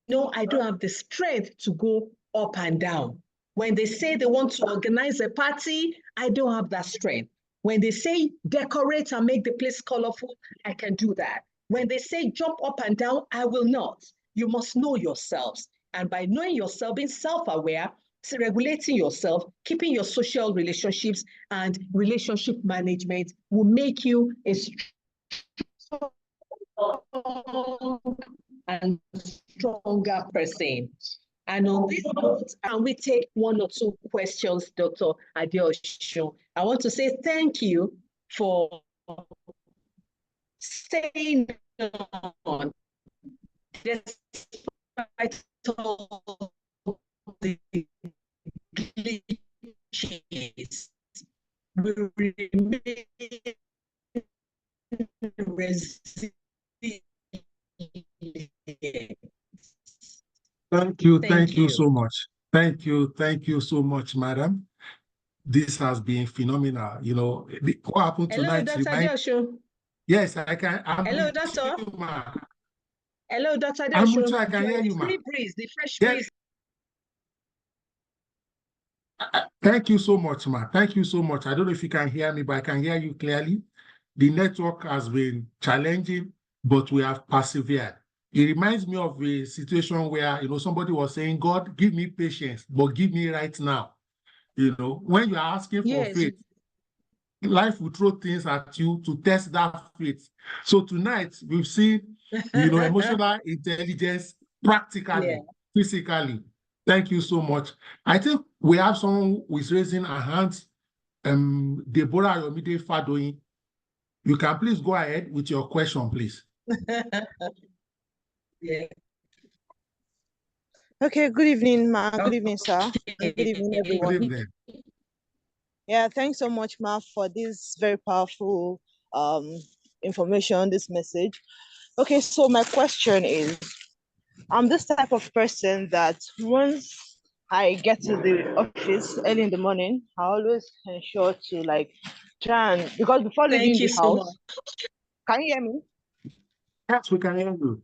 know I don't have the strength to go up and down. When they say they want to organize a party, I don't have that strength. When they say decorate and make the place colorful, I can do that. When they say jump up and down, I will not. You must know yourselves. And by knowing yourself, being self-aware, regulating yourself, keeping your social relationships and relationship management will make you a strong and stronger person. And on this note, can we take one or two questions, Dr. Adeosun? I want to say thank you for staying on despite all the glitches. We remain resilient. Thank you so much. Thank you so much, madam. This has been phenomenal. You know, what happened tonight? Hello, Dr. Adeosun. Yes, I can. Hello, Doctor. Hello, Dr. I'm Adeosun. with you. I can hear you, Free breeze, the fresh breeze. Thank you so much, ma. Thank you so much. I don't know if you can hear me, but I can hear you clearly. The network has been challenging, but we have persevered. It reminds me of a situation where, you know, somebody was saying, God, give me patience, but give me right now. You know, when you are asking for faith, life will throw things at you to test that faith. So tonight, we've seen, you know, emotional intelligence practically, physically. Thank you so much. I think we have someone who is raising her hands. Deborah Yomide Fadoyin. You can please go ahead with your question, please. Yeah. Okay, good evening, ma. Good evening, sir. Good evening, everyone. Good evening. Yeah, thanks so much, ma, for this very powerful information, this message. Okay, so my question is, I'm this type of person that once I get to the office early in the morning, I always ensure to like try and, because before leaving the house, can you hear me? Yes, we can hear you.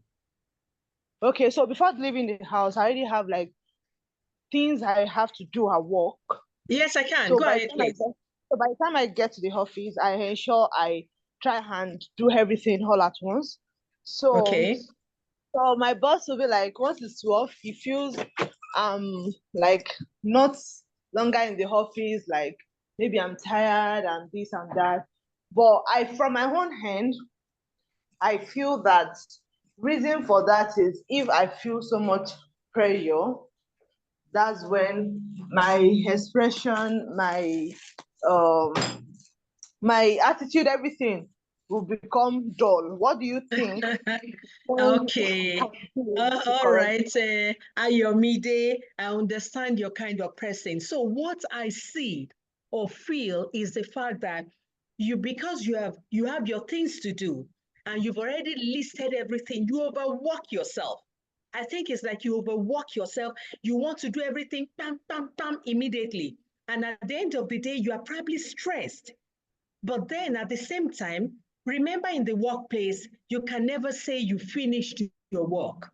Okay, so before leaving the house, I already have like things I have to do at work. Yes, I can. So Go by ahead, the time I please. get, so by the time I get to the office, I ensure I try and do everything all at once. So Okay. so my boss will be like, once it's 12, he feels like not longer in the office, like maybe I'm tired and this and that. But from my own hand, I feel that reason for that is if I feel so much pressure, that's when my expression, um my attitude, everything will become dull. What do you think? Okay. To All correct? right. Ayomide, I understand your kind of person. So what I see or feel is the fact that because you have your things to do and you've already listed everything, you overwork yourself. I think it's like you overwork yourself. You want to do everything pam, pam, pam immediately. And at the end of the day, you are probably stressed. But then at the same time, remember in the workplace, you can never say you finished your work.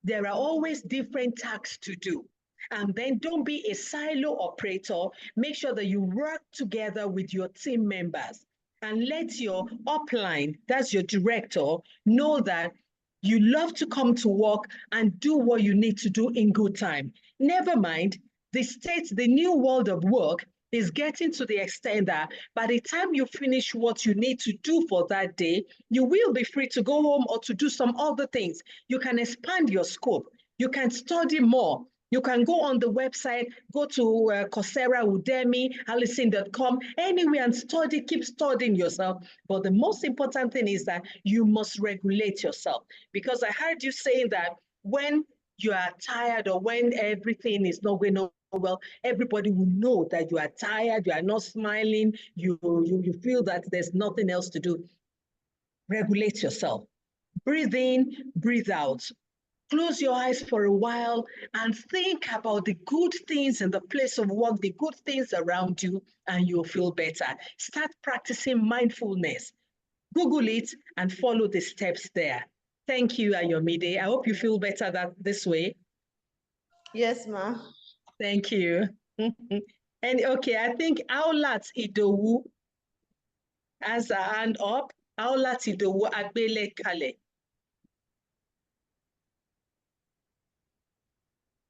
There are always different tasks to do. And then don't be a silo operator. Make sure that you work together with your team members and let your upline, that's your director, know that you love to come to work and do what you need to do in good time. Never mind, the new world of work is getting to the extent that by the time you finish what you need to do for that day, you will be free to go home or to do some other things. You can expand your scope. You can study more. You can go on the website, go to Coursera, Udemy, Allison.com, anywhere and study, keep studying yourself. But the most important thing is that you must regulate yourself. Because I heard you saying that when you are tired or when everything is not going on well, everybody will know that you are tired, you are not smiling, you feel that there's nothing else to do. Regulate yourself. Breathe in, breathe out. Close your eyes for a while and think about the good things in the place of work, the good things around you, and you'll feel better. Start practicing mindfulness. Google it and follow the steps there. Thank you, Ayomide. I hope you feel better this way. Yes, ma'am. Thank you. And okay, I think Aulat Idowu has a hand up. Aulat Idowu Agbele Kale.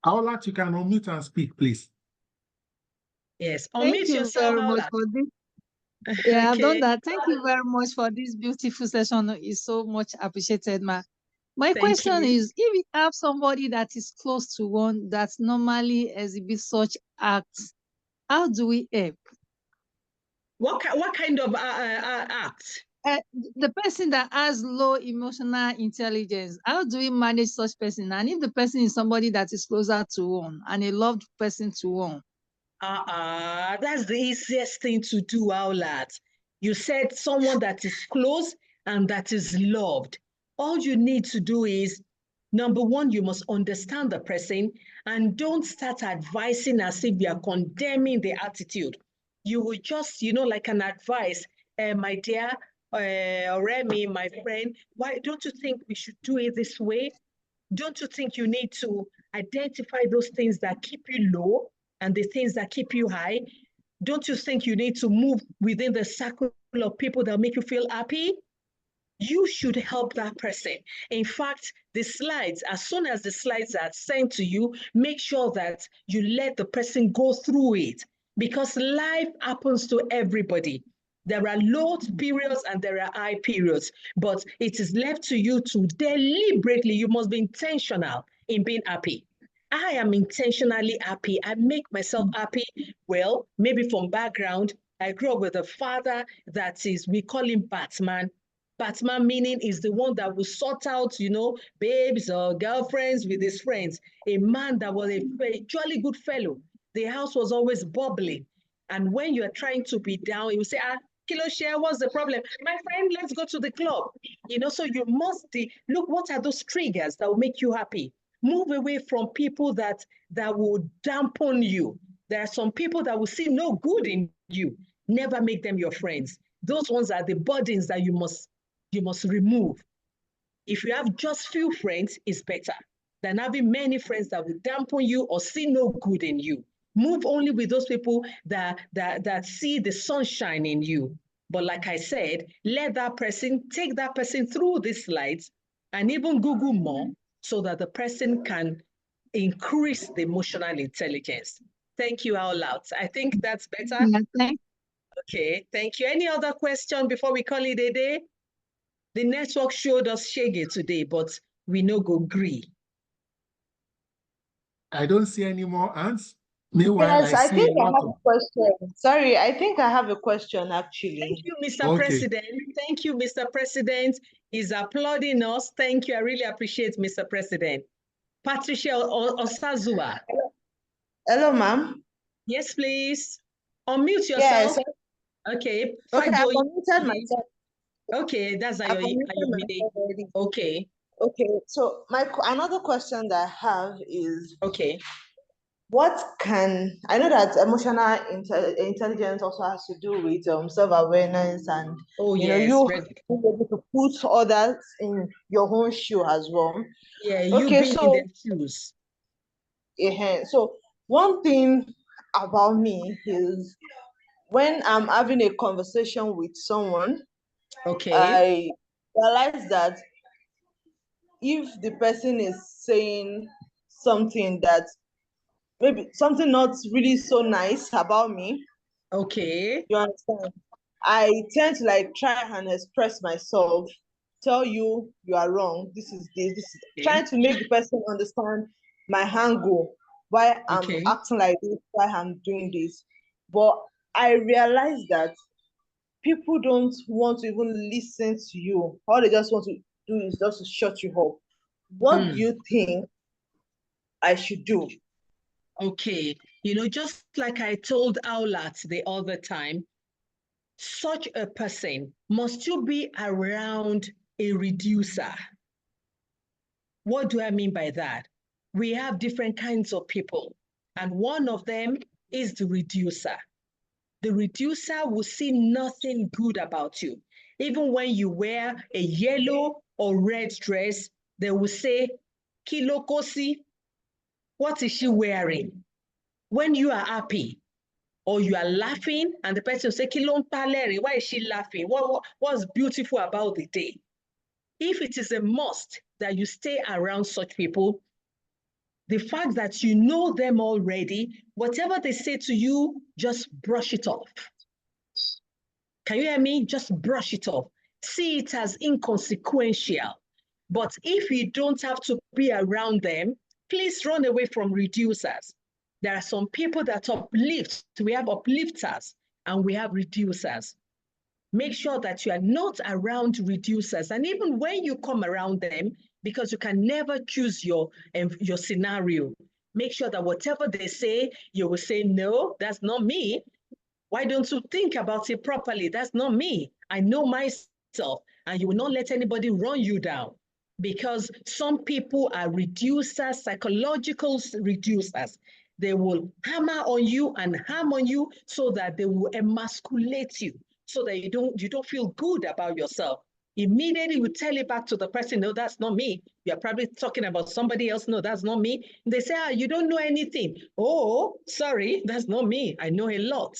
Aulat, you can unmute and speak, please. Yes, Thank you yourself, very much Aulat. for this. Yeah, I've done Okay. that. Thank you very much for this beautiful session. It's so much appreciated, ma. My question is, if we have somebody that is close to one that normally exhibits such acts, how do we help? What kind of acts? The person that has low emotional intelligence, how do we manage such person? And if the person is somebody that is closer to one and a loved person to one? That's the easiest thing to do, Aulat. You said someone that is close and that is loved. All you need to do is, number one, you must understand the person and don't start advising as if you are condemning the attitude. You will just, like an advice, my dear, Remy, my friend, why don't you think we should do it this way? Don't you think you need to identify those things that keep you low and the things that keep you high? Don't you think you need to move within the circle of people that make you feel happy? You should help that person. In fact, the slides, as soon as the slides are sent to you, make sure that you let the person go through it because life happens to everybody. There are low periods and there are high periods, but it is left to you to deliberately, you must be intentional in being happy. I am intentionally happy. I make myself happy. Well, maybe from background, I grew up with a father that is, we call him Batman. Batman meaning is the one that will sort out, babes or girlfriends with his friends. A man that was a jolly good fellow. The house was always bubbling. And when you're trying to be down, you say, Kilo Share, what's the problem? My friend, let's go to the club. So you must look, what are those triggers that will make you happy? Move away from people that will dampen you. There are some people that will see no good in you. Never make them your friends. Those ones are the burdens that you must remove. If you have just few friends, it's better. than having many friends that will dampen you or see no good in you. Move only with those people that see the sunshine in you. But like I said, let that person, take that person through these slides and even Google more so that the person can increase the emotional intelligence. Thank you all out. I think that's better. Yeah, okay, thank you. Any other question before we call it a day? The network showed us shaggy today, but we no go agree. I don't see any more hands. Meanwhile, yes, I think I have of... a question. Sorry, I think I have a question actually. Thank you, Mr. President. Thank you, Mr. President. He's applauding us. Thank you. I really appreciate Mr. President. Patricia Osazua. Hello, ma'am. Yes, please. Unmute yourself. Yes. Okay. Okay, I've unmuted myself. Okay, that's how you Okay. Okay, so another question that I have is, okay, I know that emotional intelligence also has to do with self-awareness and you being able to put others in your own shoe as well. Yeah, you being in their shoes. Yeah, so one thing about me is when I'm having a conversation with someone, I realize that if the person is saying something that maybe something not really so nice about me, you understand, I tend to try and express myself, tell you are wrong, this is trying to make the person understand my angle, why I'm acting like this, why I'm doing this. But I realize that people don't want to even listen to you. All they just want to do is just to shut you up. What do you think I should do? Okay, just like I told Aulat the other time, such a person must you be around a reducer. What do I mean by that? We have different kinds of people, and one of them is the reducer. The reducer will see nothing good about you. Even when you wear a yellow or red dress, they will say, Kilo kosi, what is she wearing? When you are happy or you are laughing and the person will say, Kilo paleri, why is she laughing? What's beautiful about the day? If it is a must that you stay around such people, the fact that you know them already, whatever they say to you, just brush it off. Can you hear me? Just brush it off. See it as inconsequential. But if you don't have to be around them, please run away from reducers. There are some people that uplift. We have uplifters and we have reducers. Make sure that you are not around reducers. And even when you come around them, because you can never choose your scenario, make sure that whatever they say, you will say, no, that's not me. Why don't you think about it properly? That's not me. I know myself, and you will not let anybody run you down, because some people are reducers, psychological reducers. They will hammer on you and harm on you so that they will emasculate you, so that you don't feel good about yourself. Immediately you tell it back to the person, no, that's not me. You're probably talking about somebody else. No, that's not me. They say, you don't know anything. Oh, sorry, that's not me. I know a lot.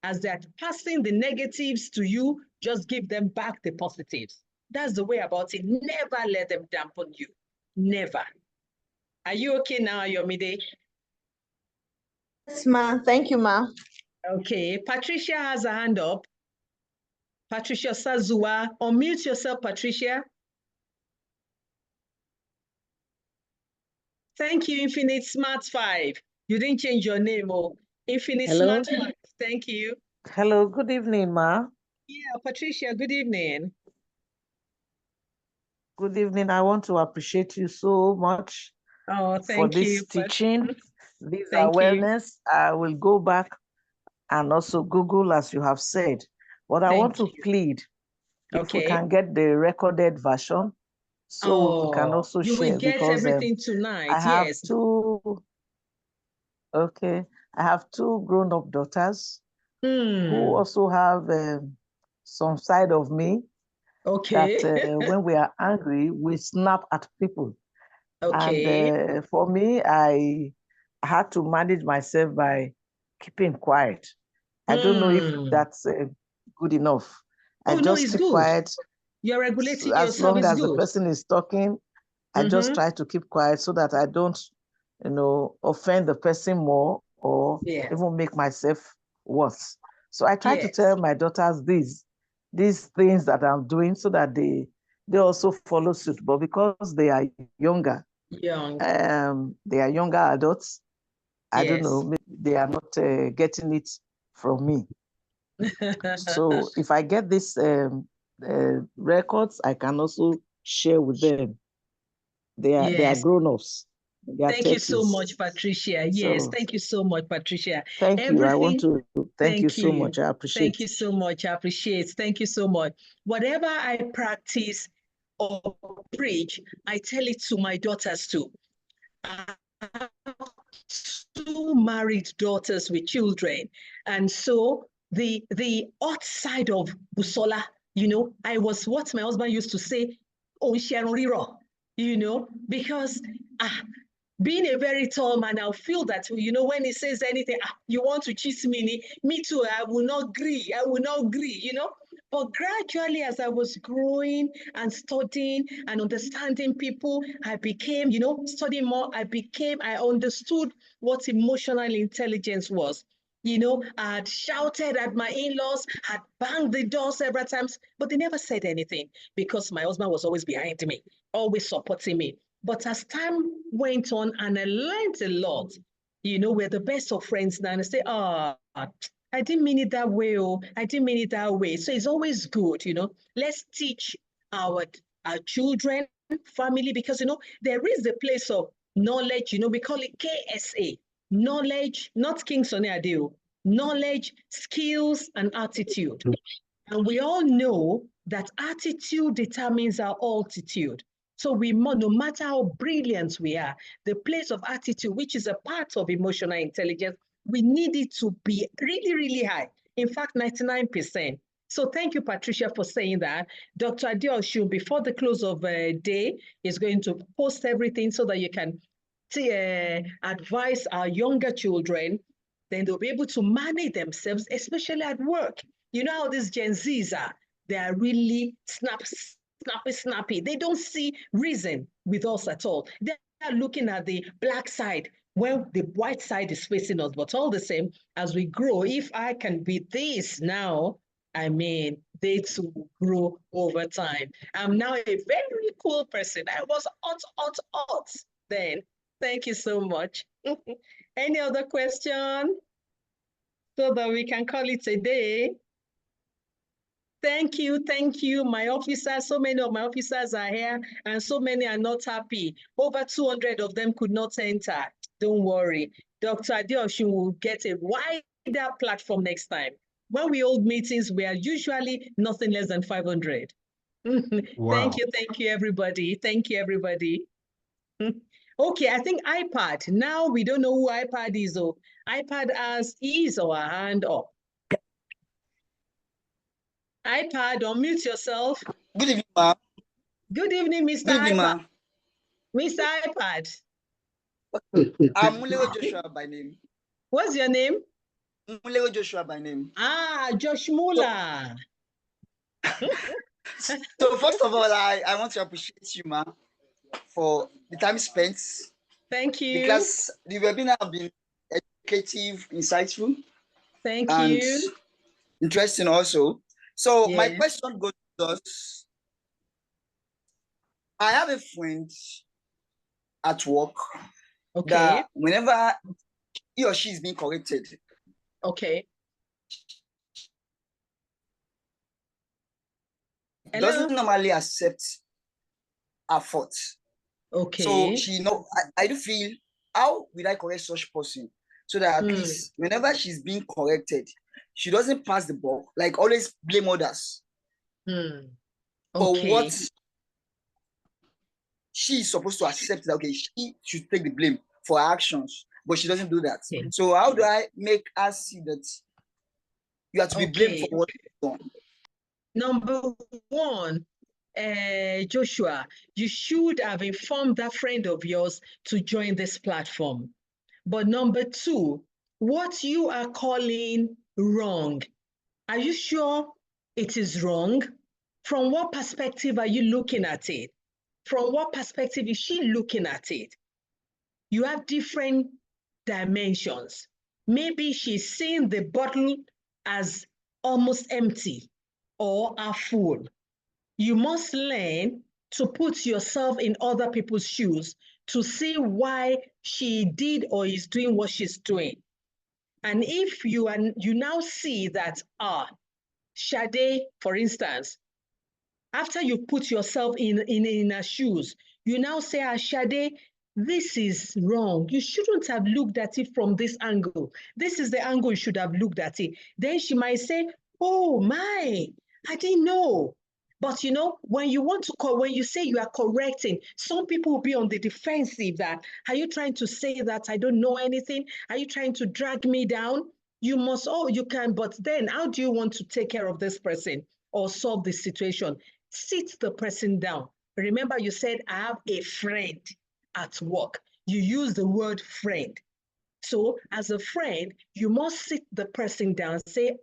As they're passing the negatives to you, just give them back the positives. That's the way about it. Never let them dampen you. Never. Are you okay now, Ayomide? Yes, ma'am. Thank you, ma'am. Okay. Patricia has a hand up. Patricia Sazua. Unmute yourself, Patricia. Thank you, Infinite Smart 5. You didn't change your name, oh. Infinite Hello. Smart 5. Thank you. Hello, good evening, Ma. Yeah, Patricia, good evening. Good evening. I want to appreciate you so much for this teaching, this awareness. I will go back and also Google, as you have said. But I want to plead, if we can get the recorded version, so we can also share. You will get everything tonight, I have two grown-up daughters who also have some side of me that when we are angry, we snap at people. Okay. And for me, I had to manage myself by keeping quiet. I don't know if that's good enough. I no, just it's keep good. quiet. You're regulating as yourself, long is as good. the person is talking, I just try to keep quiet so that I don't, offend the person more or even make myself worse. So I try to tell my daughters these things that I'm doing so that they also follow suit. But because they are younger, they are younger adults, I don't know, they are not getting it from me. So if I get these records, I can also share with them. They are grown-ups. Thank you so much, Patricia. Yes, so, thank you so much, Patricia. Thank you. I want to thank you so much. I appreciate it. Thank you so much. I appreciate. Thank you so much. Whatever I practice or preach, I tell it to my daughters too. I have 2 married daughters with children. And so the outside of Busola, I was what my husband used to say, because being a very tall man, I'll feel that, when he says anything, you want to cheat me too, I will not agree, But gradually, as I was growing and studying and understanding people, I became, studying more, I understood what emotional intelligence was. I had shouted at my in-laws, had banged the door several times, but they never said anything because my husband was always behind me, always supporting me. But as time went on and I learned a lot, we're the best of friends now. And I say, I didn't mean it that way. I didn't mean it that way. So it's always good, let's teach our children, family, because, there is a place of knowledge, we call it KSA, knowledge, not King Sunny Adeo, knowledge, skills, and attitude. And we all know that attitude determines our altitude. So no matter how brilliant we are, the place of attitude, which is a part of emotional intelligence, we need it to be really, really high. In fact, 99%. So thank you, Patricia, for saying that. Dr. Adeosun, before the close of the day, is going to post everything so that you can advise our younger children. Then they'll be able to manage themselves, especially at work. You know how these Gen Zs are. They are really snappy. They don't see reason with us at all. They are looking at the black side when the white side is facing us. But all the same, as we grow, if I can be this now, they too grow over time. I'm now a very cool person. I was hot then. Thank you so much. Any other question? So that we can call it a day. Thank you, my officers. So many of my officers are here and so many are not happy. Over 200 of them could not enter. Don't worry. Dr. Adeosun will get a wider platform next time. When we hold meetings, we are usually nothing less than 500. Wow. Thank you, everybody. Thank you, everybody. Okay, I think iPad. Now we don't know who iPad is. iPad has his or her hand up. iPad, unmute yourself. Good evening, ma'am. Good evening, Mr. Good evening, iPad. Mr. iPad. I'm Mulego Joshua by name. What's your name? Mulego Joshua by name. Josh Mula. So first of all, I want to appreciate you, ma'am, for the time spent. Thank you. Because the webinar have been educative, insightful. Thank you. Interesting also. So my question goes to us. I have a friend at work that whenever he or she is being corrected, doesn't normally accept her fault. So she I do feel, how will I correct such person so that at least whenever she's being corrected, she doesn't pass the ball, like always blame others for what she is supposed to accept, that she should take the blame for her actions, but she doesn't do that. So how do I make her see that you have to be blamed for what you've done? Number one, Joshua, you should have informed that friend of yours to join this platform. But number two, what you are calling wrong, are you sure it is wrong? From what perspective are you looking at it? From what perspective is she looking at it? You have different dimensions. Maybe she's seeing the bottle as almost empty or half full. You must learn to put yourself in other people's shoes to see why she did or is doing what she's doing. And if you now see that, Sade, for instance, after you put yourself in her shoes, you now say, Sade, this is wrong. You shouldn't have looked at it from this angle. This is the angle you should have looked at it. Then she might say, oh my, I didn't know. But you know, when you say you are correcting, some people will be on the defensive that, are you trying to say that I don't know anything? Are you trying to drag me down? You must, you can, but then how do you want to take care of this person or solve the situation? Sit the person down. Remember, you said, I have a friend at work. You use the word friend. So as a friend, you must sit the person down and say,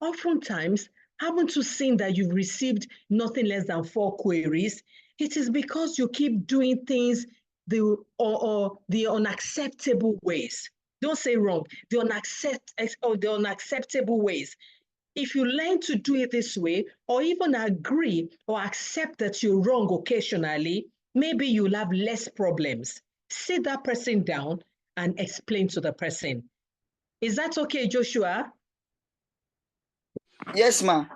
oftentimes, haven't you seen that you've received nothing less than 4 queries? It is because you keep doing things the unacceptable ways. Don't say wrong, the unacceptable ways. If you learn to do it this way, or even agree or accept that you're wrong occasionally, maybe you'll have less problems. Sit that person down and explain to the person. Is that okay, Joshua? Yes, ma'am.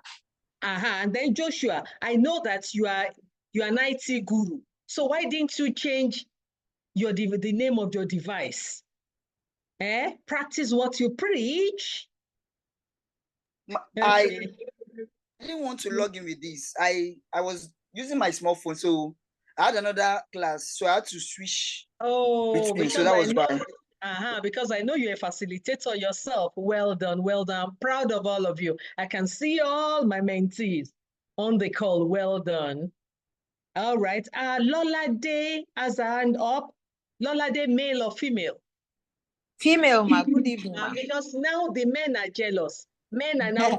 And then Joshua, I know that you are an IT guru. So why didn't you change the name of your device? Practice what you preach. I didn't want to log in with this. I was using my smartphone, so I had another class, so I had to switch. Because so that was why. Because I know you're a facilitator yourself. Well done, well done. I'm proud of all of you. I can see all my mentees on the call. Well done. All right. Lolade has a hand up. Lolade, male or female? Female, ma. Good evening, ma. Because now the men are jealous. Men are now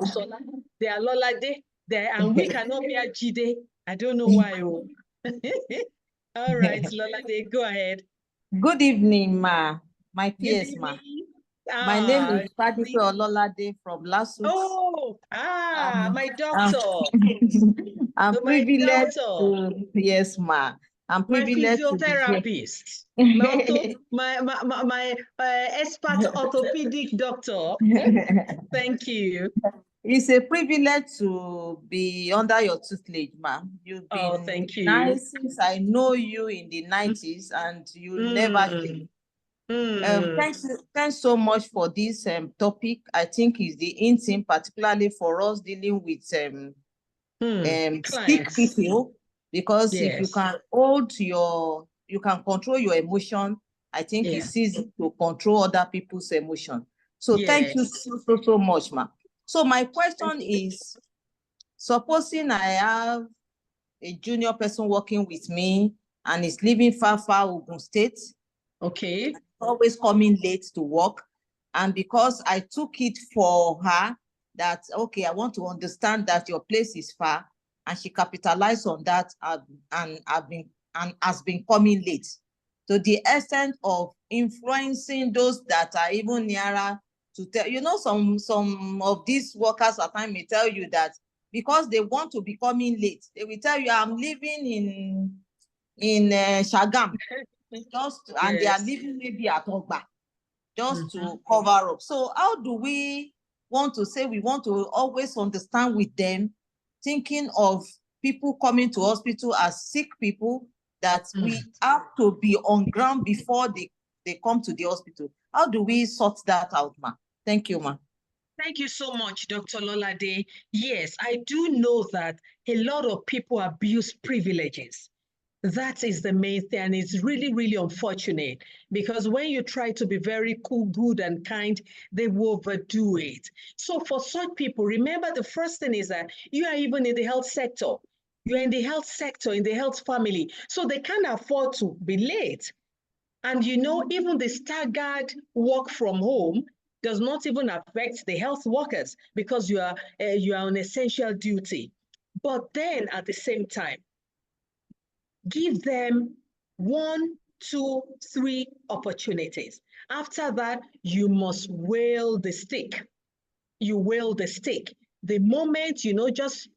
they are Lolade, and we cannot be a Jide. I don't know why. All right, Lolade, go ahead. Good evening, ma. My PS, ma. My name is Fadipe Ololade from Lasut. My doctor. I'm privileged to, yes, ma. I'm privileged to be physiotherapist. my expert orthopedic doctor. Thank you. It's a privilege to be under your tutelage, ma. You've been thank you. nice since I know you in the 90s, and you never change. Thanks so much for this topic. I think is the in thing, particularly for us dealing with sick people, because if you can you can control your emotion, I think it's easy to control other people's emotion. So thank you so much, ma. So my question is, supposing I have a junior person working with me and is living far Ogun State. Okay. Always coming late to work. And because I took it for her that, okay, I want to understand that your place is far, and she capitalized on that and has been coming late. To the extent of influencing those that are even nearer to tell, some of these workers at times may tell you that because they want to be coming late, they will tell you, I'm living in Shagam, and they are living maybe at Ogba, just to cover up. So how do we want to say we want to always understand with them, thinking of people coming to hospital as sick people, that we have to be on ground before they come to the hospital? How do we sort that out, ma? Thank you, ma. Thank you so much, Dr. Lolade. Yes, I do know that a lot of people abuse privileges. That is the main thing, and it's really, really unfortunate, because when you try to be very cool, good, and kind, they will overdo it. So for such people, remember, the first thing is that you are even in the health sector. You're in the health sector, in the health family. So they can't afford to be late. And you know, even the staggered work from home does not even affect the health workers because you are on essential duty. But then at the same time, give them 1, 2, 3 opportunities. After that, you must wheel the stick. You wheel the stick. The moment, you know, just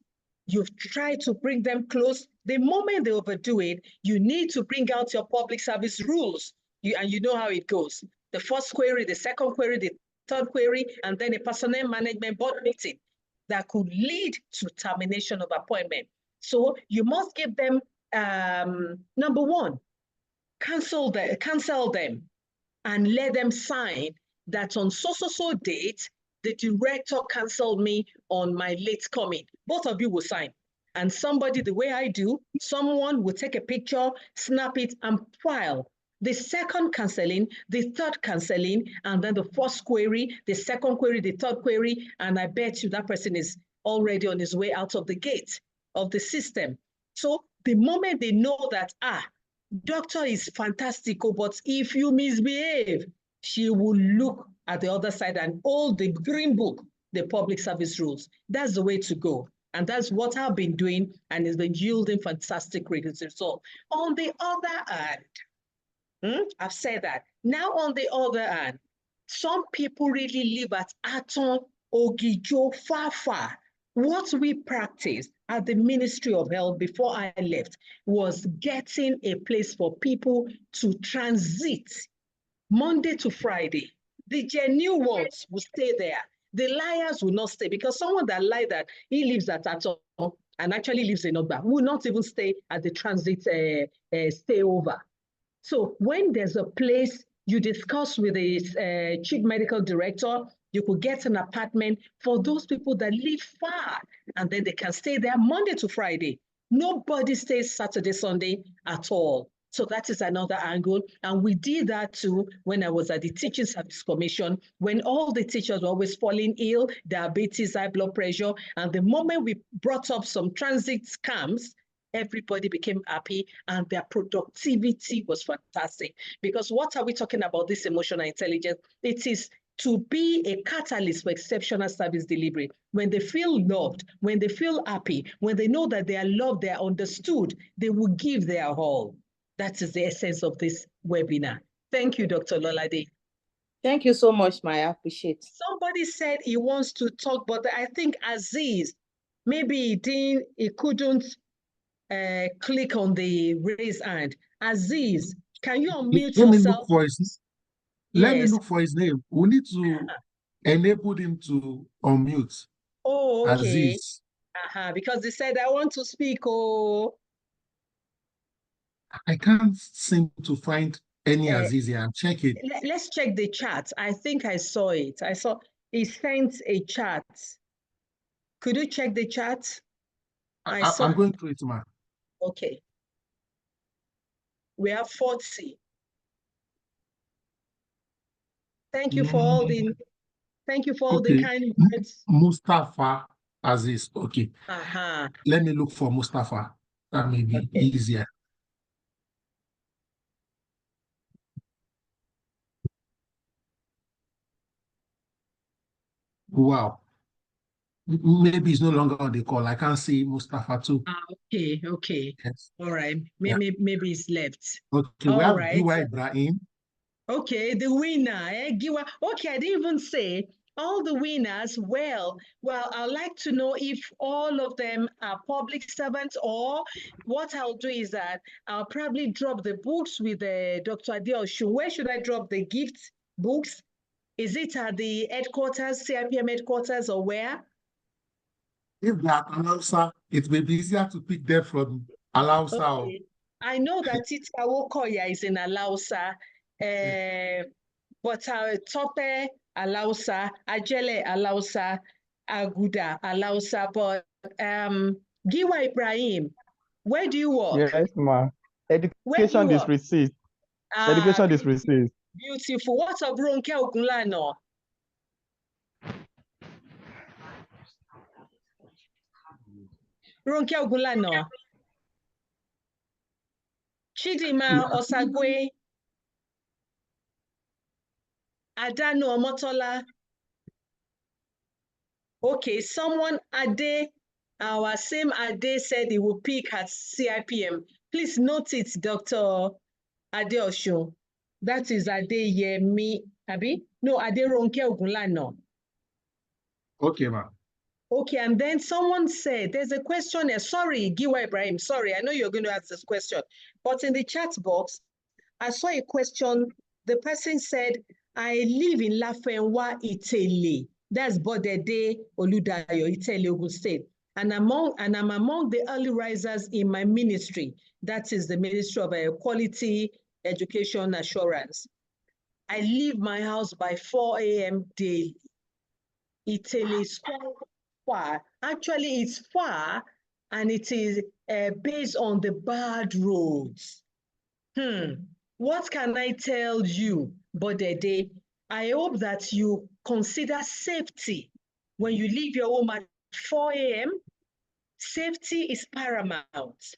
you've tried to bring them close, the moment they overdo it, you need to bring out your public service rules. And you know how it goes. The first query, the second query, the third query, and then a personnel management board meeting that could lead to termination of appointment. So you must give them, number one, cancel them and let them sign that on so date, the director canceled me on my late coming. Both of you will sign. And somebody, the way I do, someone will take a picture, snap it, and file the second canceling, the third canceling, and then the first query, the second query, the third query, and I bet you that person is already on his way out of the gate of the system. So the moment they know that, doctor is fantastic, but if you misbehave, she will look at the other side and hold the green book, the public service rules. That's the way to go. And that's what I've been doing, and it's been yielding fantastic results. So on the other hand, I've said that. Now on the other hand, some people really live at Aton, Ogijo, far. What we practiced at the Ministry of Health before I left was getting a place for people to transit Monday to Friday. The genuine ones will stay there. The liars will not stay, because someone that lied that he lives at Aton and actually lives in Ogba will not even stay at the transit stay over. So when there's a place, you discuss with the chief medical director, you could get an apartment for those people that live far, and then they can stay there Monday to Friday. Nobody stays Saturday, Sunday at all. So that is another angle. And we did that too when I was at the Teaching Service Commission, when all the teachers were always falling ill, diabetes, high blood pressure. And the moment we brought up some transit camps, everybody became happy and their productivity was fantastic. Because what are we talking about, this emotional intelligence? It is to be a catalyst for exceptional service delivery. When they feel loved, when they feel happy, when they know that they are loved, they are understood, they will give their all. That is the essence of this webinar. Thank you, Dr. Lolade. Thank you so much, I appreciate. Somebody said he wants to talk, but I think Aziz, maybe he couldn't click on the raise hand. Aziz, can you unmute yourself? Let me look for his name. We need to enable him to unmute. Oh, okay. Aziz. Because they said, I want to speak. Oh, I can't seem to find any Aziz here. I'm checking. Let's check the chat. I think I saw it. I saw he sent a chat. Could you check the chat? I'm going through it, ma. Okay. We have 40. Thank you for all the kind words. Mustafa Aziz. Okay. Let me look for Mustafa. That may be easier. Wow. Maybe he's no longer on the call. I can't see Mustafa too. Okay. Yes. All right. Maybe he's left. Okay, we have Giwa Ibrahim. Okay, the winner, Giwa. Okay, I didn't even say all the winners. Well, I'd like to know if all of them are public servants, or what I'll do is that I'll probably drop the books with Dr. Adeosun. Where should I drop the gift books? Is it at the headquarters, CIPM headquarters, or where? If they are Alausa, it may be easier to pick them from Alausa. Okay. I know that Tita Wokoya is in Alausa, but Tope Alausa, Ajele Alausa, Aguda Alausa, but Giwa Ibrahim, where do you work? Yes, ma. Education is received. Education is received. Beautiful. What's of Ronke Ogunlano? Ronke Ogunlana. Chidima Osagwe. Adano Omotola. Okay, someone Ade, our same Ade said he will pick at CIPM. Please note it, Dr. Ade Osho. That is Ade Yemi, Abi? No, Ade Ronke Ogunlana. Okay, ma'am. Okay, and then someone said, there's a question here. Sorry, Giwa Ibrahim, sorry, I know you're going to ask this question, but in the chat box, I saw a question. The person said, I live in Lafenwa, Italy. That's Bodede Oludayo, Italy, Ogun State. And I'm among the early risers in my ministry. That is the Ministry of Quality Education Assurance. I leave my house by 4 a.m. daily. Italy is far. Actually, it's far, and it is based on the bad roads. What can I tell you, Bodede? I hope that you consider safety when you leave your home at 4 a.m. Safety is paramount,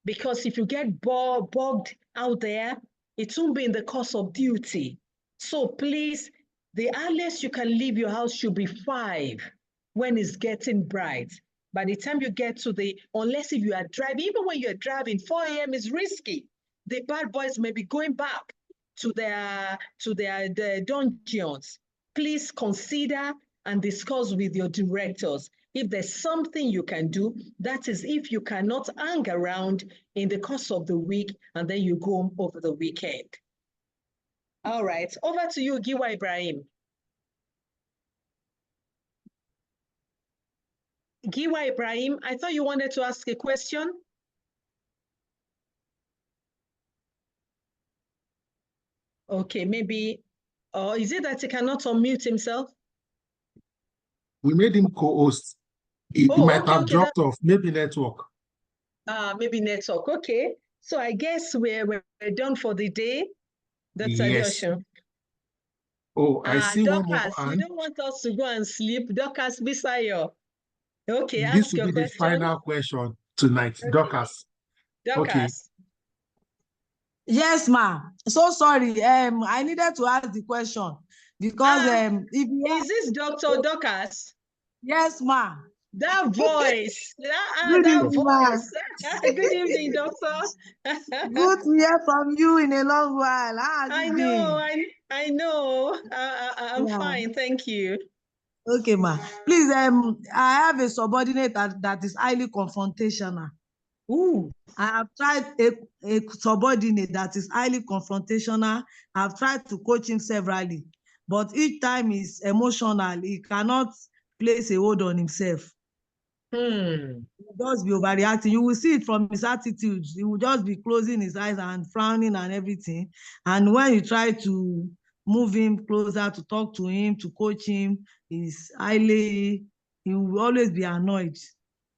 because if you get bogged out there, it won't be in the course of duty. So please, the earliest you can leave your house should be 5 when it's getting bright. By the time you get to unless if you are driving, even when you're driving, 4 a.m. is risky. The bad boys may be going back to their dungeons. Please consider and discuss with your directors. If there's something you can do, that is if you cannot hang around in the course of the week and then you go home over the weekend. All right, over to you, Giwa Ibrahim. Giwa Ibrahim, I thought you wanted to ask a question. Okay, maybe, or is it that he cannot unmute himself? We made him co-host. He might have dropped off, maybe network. Maybe network, okay. So I guess we're done for the day. That's yes. Oh, I see Dorcas, one more hand. You don't want us to go and sleep. Dorcas Bisayo. Okay, this will be the final question tonight. Okay. Dorcas. Okay. Yes, ma. So sorry. I needed to ask the question because is this Dr. Dorcas? Yes, ma. That voice. Good evening, voice. Good evening, doctor. Good to hear from you in a long while. I know. I'm fine. Thank you. Okay, ma. Please, I have a subordinate that is highly confrontational. Ooh. I have tried a subordinate that is highly confrontational. I've tried to coach him severally, but each time he's emotional. He cannot place a hold on himself. He will just be overreacting. You will see it from his attitude. He will just be closing his eyes and frowning and everything. And when you try to move him closer, to talk to him, to coach him, he will always be annoyed.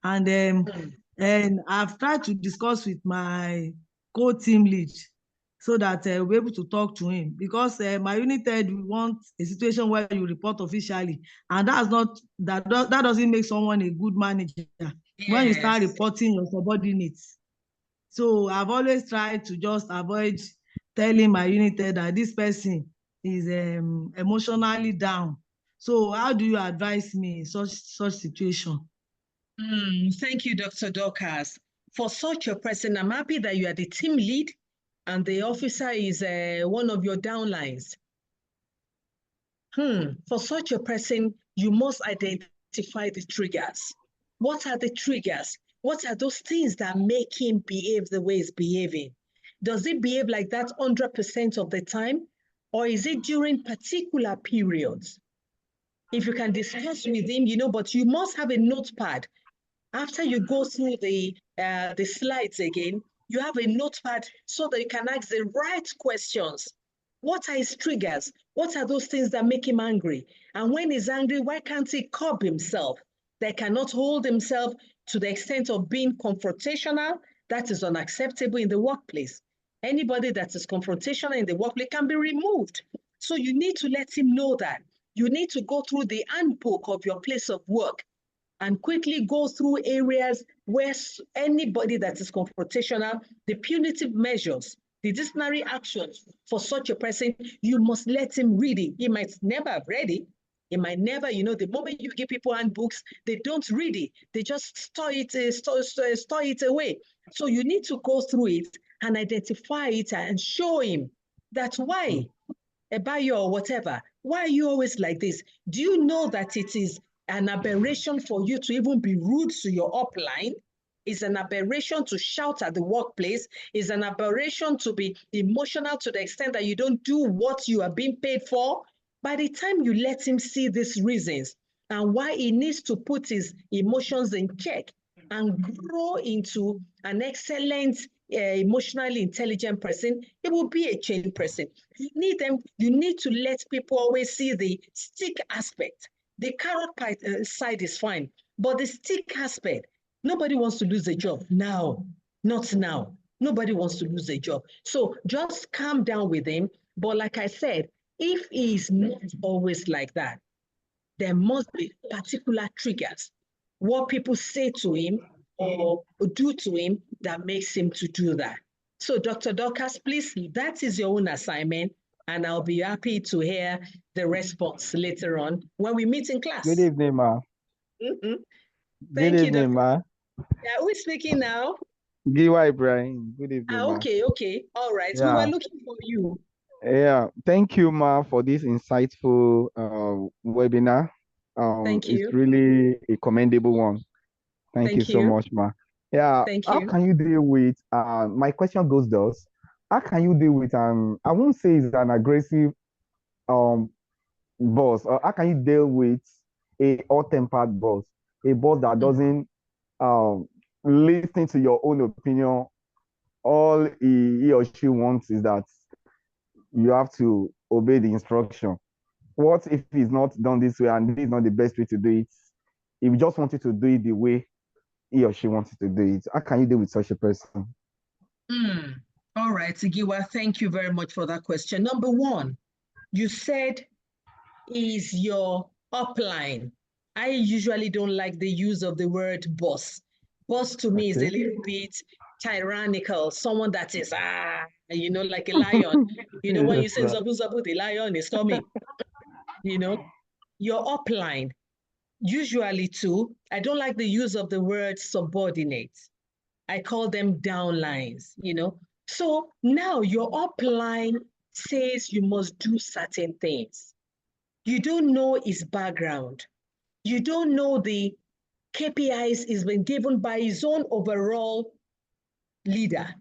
And I've tried to discuss with my co-team lead so that we'll be able to talk to him, because my unit head, we want a situation where you report officially, and that doesn't make someone a good manager. Yes. When you start reporting your subordinates. So I've always tried to just avoid telling my unit head that this person is emotionally down. So how do you advise me in such situation? Thank you, Dr. Dorcas. For such a person, I'm happy that you are the team lead and the officer is one of your downlines. For such a person, you must identify the triggers. What are the triggers? What are those things that make him behave the way he's behaving? Does he behave like that 100% of the time? Or is it during particular periods? If you can discuss with him, but you must have a notepad. After you go through the slides again, you have a notepad so that you can ask the right questions. What are his triggers? What are those things that make him angry? And when he's angry, why can't he curb himself? They cannot hold himself to the extent of being confrontational. That is unacceptable in the workplace. Anybody that is confrontational in the workplace can be removed. So you need to let him know that. You need to go through the handbook of your place of work and quickly go through areas where anybody that is confrontational, the punitive measures, the disciplinary actions for such a person, you must let him read it. He might never have read it. He might never, the moment you give people handbooks, they don't read it. They just store it away. So you need to go through it and identify it and show him that why, Ebayo or whatever, why are you always like this? Do you know that it is an aberration for you to even be rude to your upline? It's an aberration to shout at the workplace. It's an aberration to be emotional to the extent that you don't do what you are being paid for. By the time you let him see these reasons and why he needs to put his emotions in check and grow into an excellent, emotionally intelligent person, it will be a changed person. You need to let people always see the stick aspect. The carrot side is fine, but the stick aspect, nobody wants to lose a job now, not now. Nobody wants to lose a job. So just calm down with him. But like I said, if he is not always like that, there must be particular triggers, what people say to him or do to him that makes him to do that. So Dr. Dorcas, please, that is your own assignment, and I'll be happy to hear the response later on when we meet in class. Good evening, ma. Mm-hmm. Good evening, ma. Yeah, who is speaking now? Giwa Ibrahim. Good evening, ma. Okay. All right. Yeah. We were looking for you. Yeah. Thank you, ma, for this insightful webinar. Thank you. It's really a commendable one. Thank you so much, ma. Yeah. Thank you. How can you deal with, my question goes thus, how can you deal with I won't say it's an aggressive boss, or how can you deal with a hot-tempered boss, a boss that doesn't listen to your own opinion? All he or she wants is that you have to obey the instruction. What if it's not done this way and this is not the best way to do it? If you just want you to do it the way he or she wants you to do it, how can you deal with such a person? All right, Sigiwa, thank you very much for that question. Number one, you said is your upline. I usually don't like the use of the word boss. Boss to me is a little bit tyrannical, someone that is, like a lion. When you say zabu zabu, the lion is coming. Your upline, usually too, I don't like the use of the word subordinate. I call them downlines, So now your upline says you must do certain things. You don't know his background. You don't know the KPIs he's been given by his own overall leader.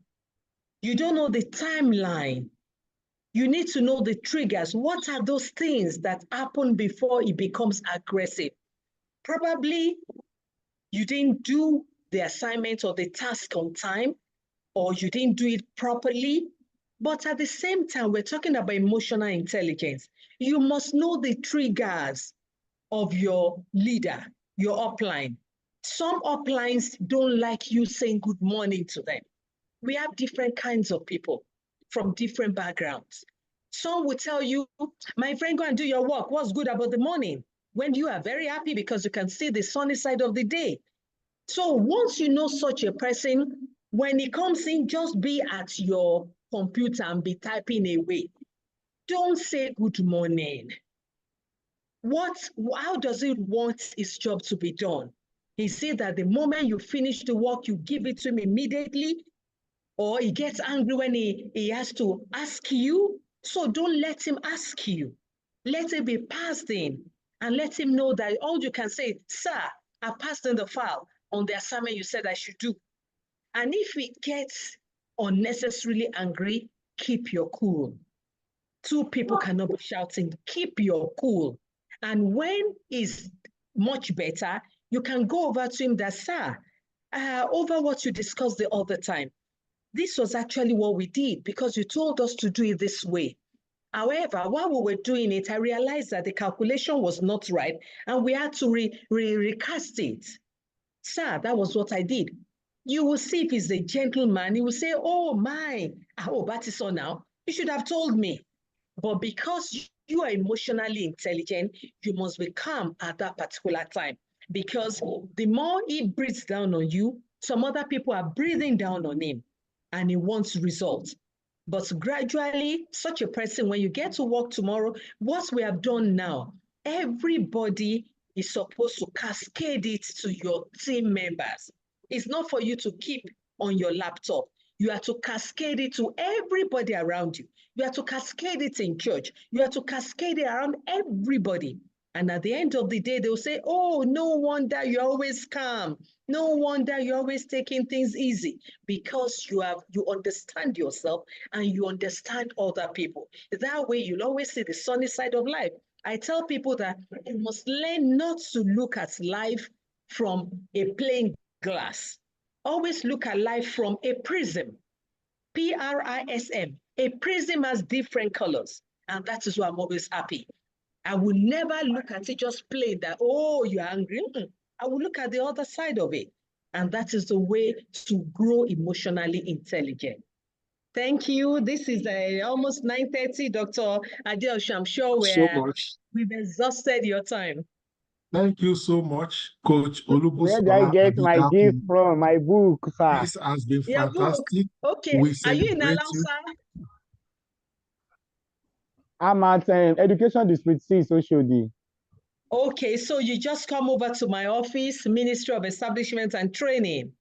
You don't know the timeline. You need to know the triggers. What are those things that happen before he becomes aggressive? Probably you didn't do the assignment or the task on time, or you didn't do it properly. But at the same time, we're talking about emotional intelligence. You must know the triggers of your leader, your upline. Some uplines don't like you saying good morning to them. We have different kinds of people from different backgrounds. Some will tell you, my friend, go and do your work. What's good about the morning? When you are very happy because you can see the sunny side of the day. So once you know such a person, when he comes in, just be at your computer and be typing away. Don't say good morning. How does he want his job to be done? He said that the moment you finish the work, you give it to him immediately, or he gets angry when he has to ask you. So don't let him ask you. Let it be passed in, and let him know that all you can say, sir, I passed in the file on the assignment you said I should do. And if he gets unnecessarily angry, keep your cool. Two people cannot be shouting. Keep your cool. And when he's much better, you can go over to him that, sir, over what you discussed the other time, this was actually what we did because you told us to do it this way. However, while we were doing it, I realized that the calculation was not right and we had to recast it. Sir, that was what I did. You will see if he's a gentleman, he will say, oh my, that is so now. You should have told me. But because you are emotionally intelligent, you must be calm at that particular time. because the more he breathes down on you, some other people are breathing down on him and he wants results. But gradually, such a person, when you get to work tomorrow, what we have done now, everybody is supposed to cascade it to your team members. It's not for you to keep on your laptop. You are to cascade it to everybody around you. You are to cascade it in church. You are to cascade it around everybody. And at the end of the day, they'll say, oh, no wonder you're always calm. No wonder you're always taking things easy, because you understand yourself and you understand other people. That way, you'll always see the sunny side of life. I tell people that you must learn not to look at life from a plain glass. Always look at life from a prism, P-R-I-S-M. A prism has different colors, and that is why I'm always happy. I will never look at it just plain that, oh, you're angry. I will look at the other side of it. And that is the way to grow emotionally intelligent. Thank you. This is almost 9:30, Dr. Adeosun. I'm sure we've exhausted your time. Thank you so much, Coach Olubusola. Where did I get my gift from? My book, sir. This has been fantastic. Okay, are you in Alausa? I'm at Education District 6, Oshodi. Okay, so you just come over to my office, Ministry of Establishment and Training.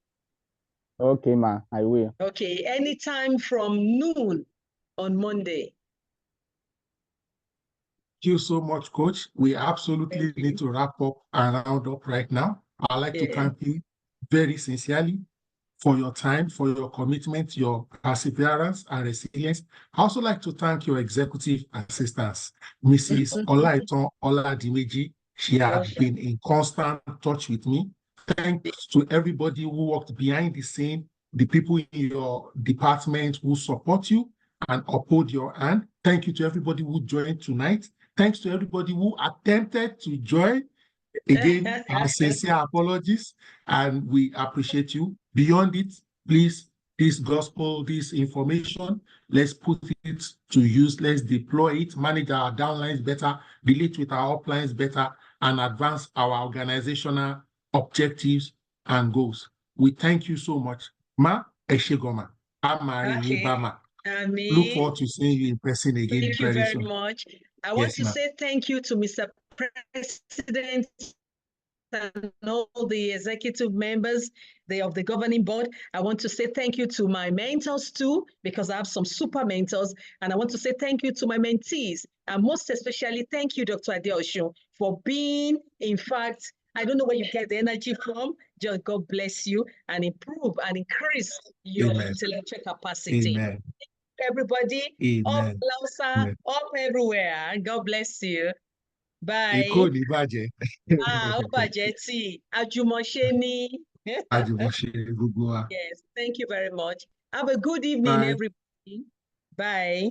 Okay, ma, I will. Okay, anytime from noon on Monday. Thank you so much, Coach. We absolutely need to wrap up and round up right now. I'd like to thank you very sincerely for your time, for your commitment, your perseverance and resilience. I also like to thank your executive assistants, Mrs. Olaiton Oladimeji. She has been in constant touch with me. Thanks to everybody who worked behind the scene, the people in your department who support you and uphold your hand. Thank you to everybody who joined tonight. Thanks to everybody who attempted to join. Again, our sincere apologies, and we appreciate you. Beyond it, please, this gospel, this information, let's put it to use, let's deploy it, manage our downlines better, relate with our uplines better, and advance our organizational objectives and goals. We thank you so much. Ma Eshegoma. Bama. Look forward to seeing you in person again. Thank you very much. I want to say thank you to Mr. President and all the executive members of the governing board. I want to say thank you to my mentors too, because I have some super mentors. And I want to say thank you to my mentees. And most especially, thank you, Dr. Adeosun, for being, in fact, I don't know where you get the energy from. Just God bless you and improve and increase your intellectual capacity. Amen. Everybody, Amen. up Lausa, up everywhere. God bless you. Bye. Yes, thank you very much. Have a good evening, everybody. Bye.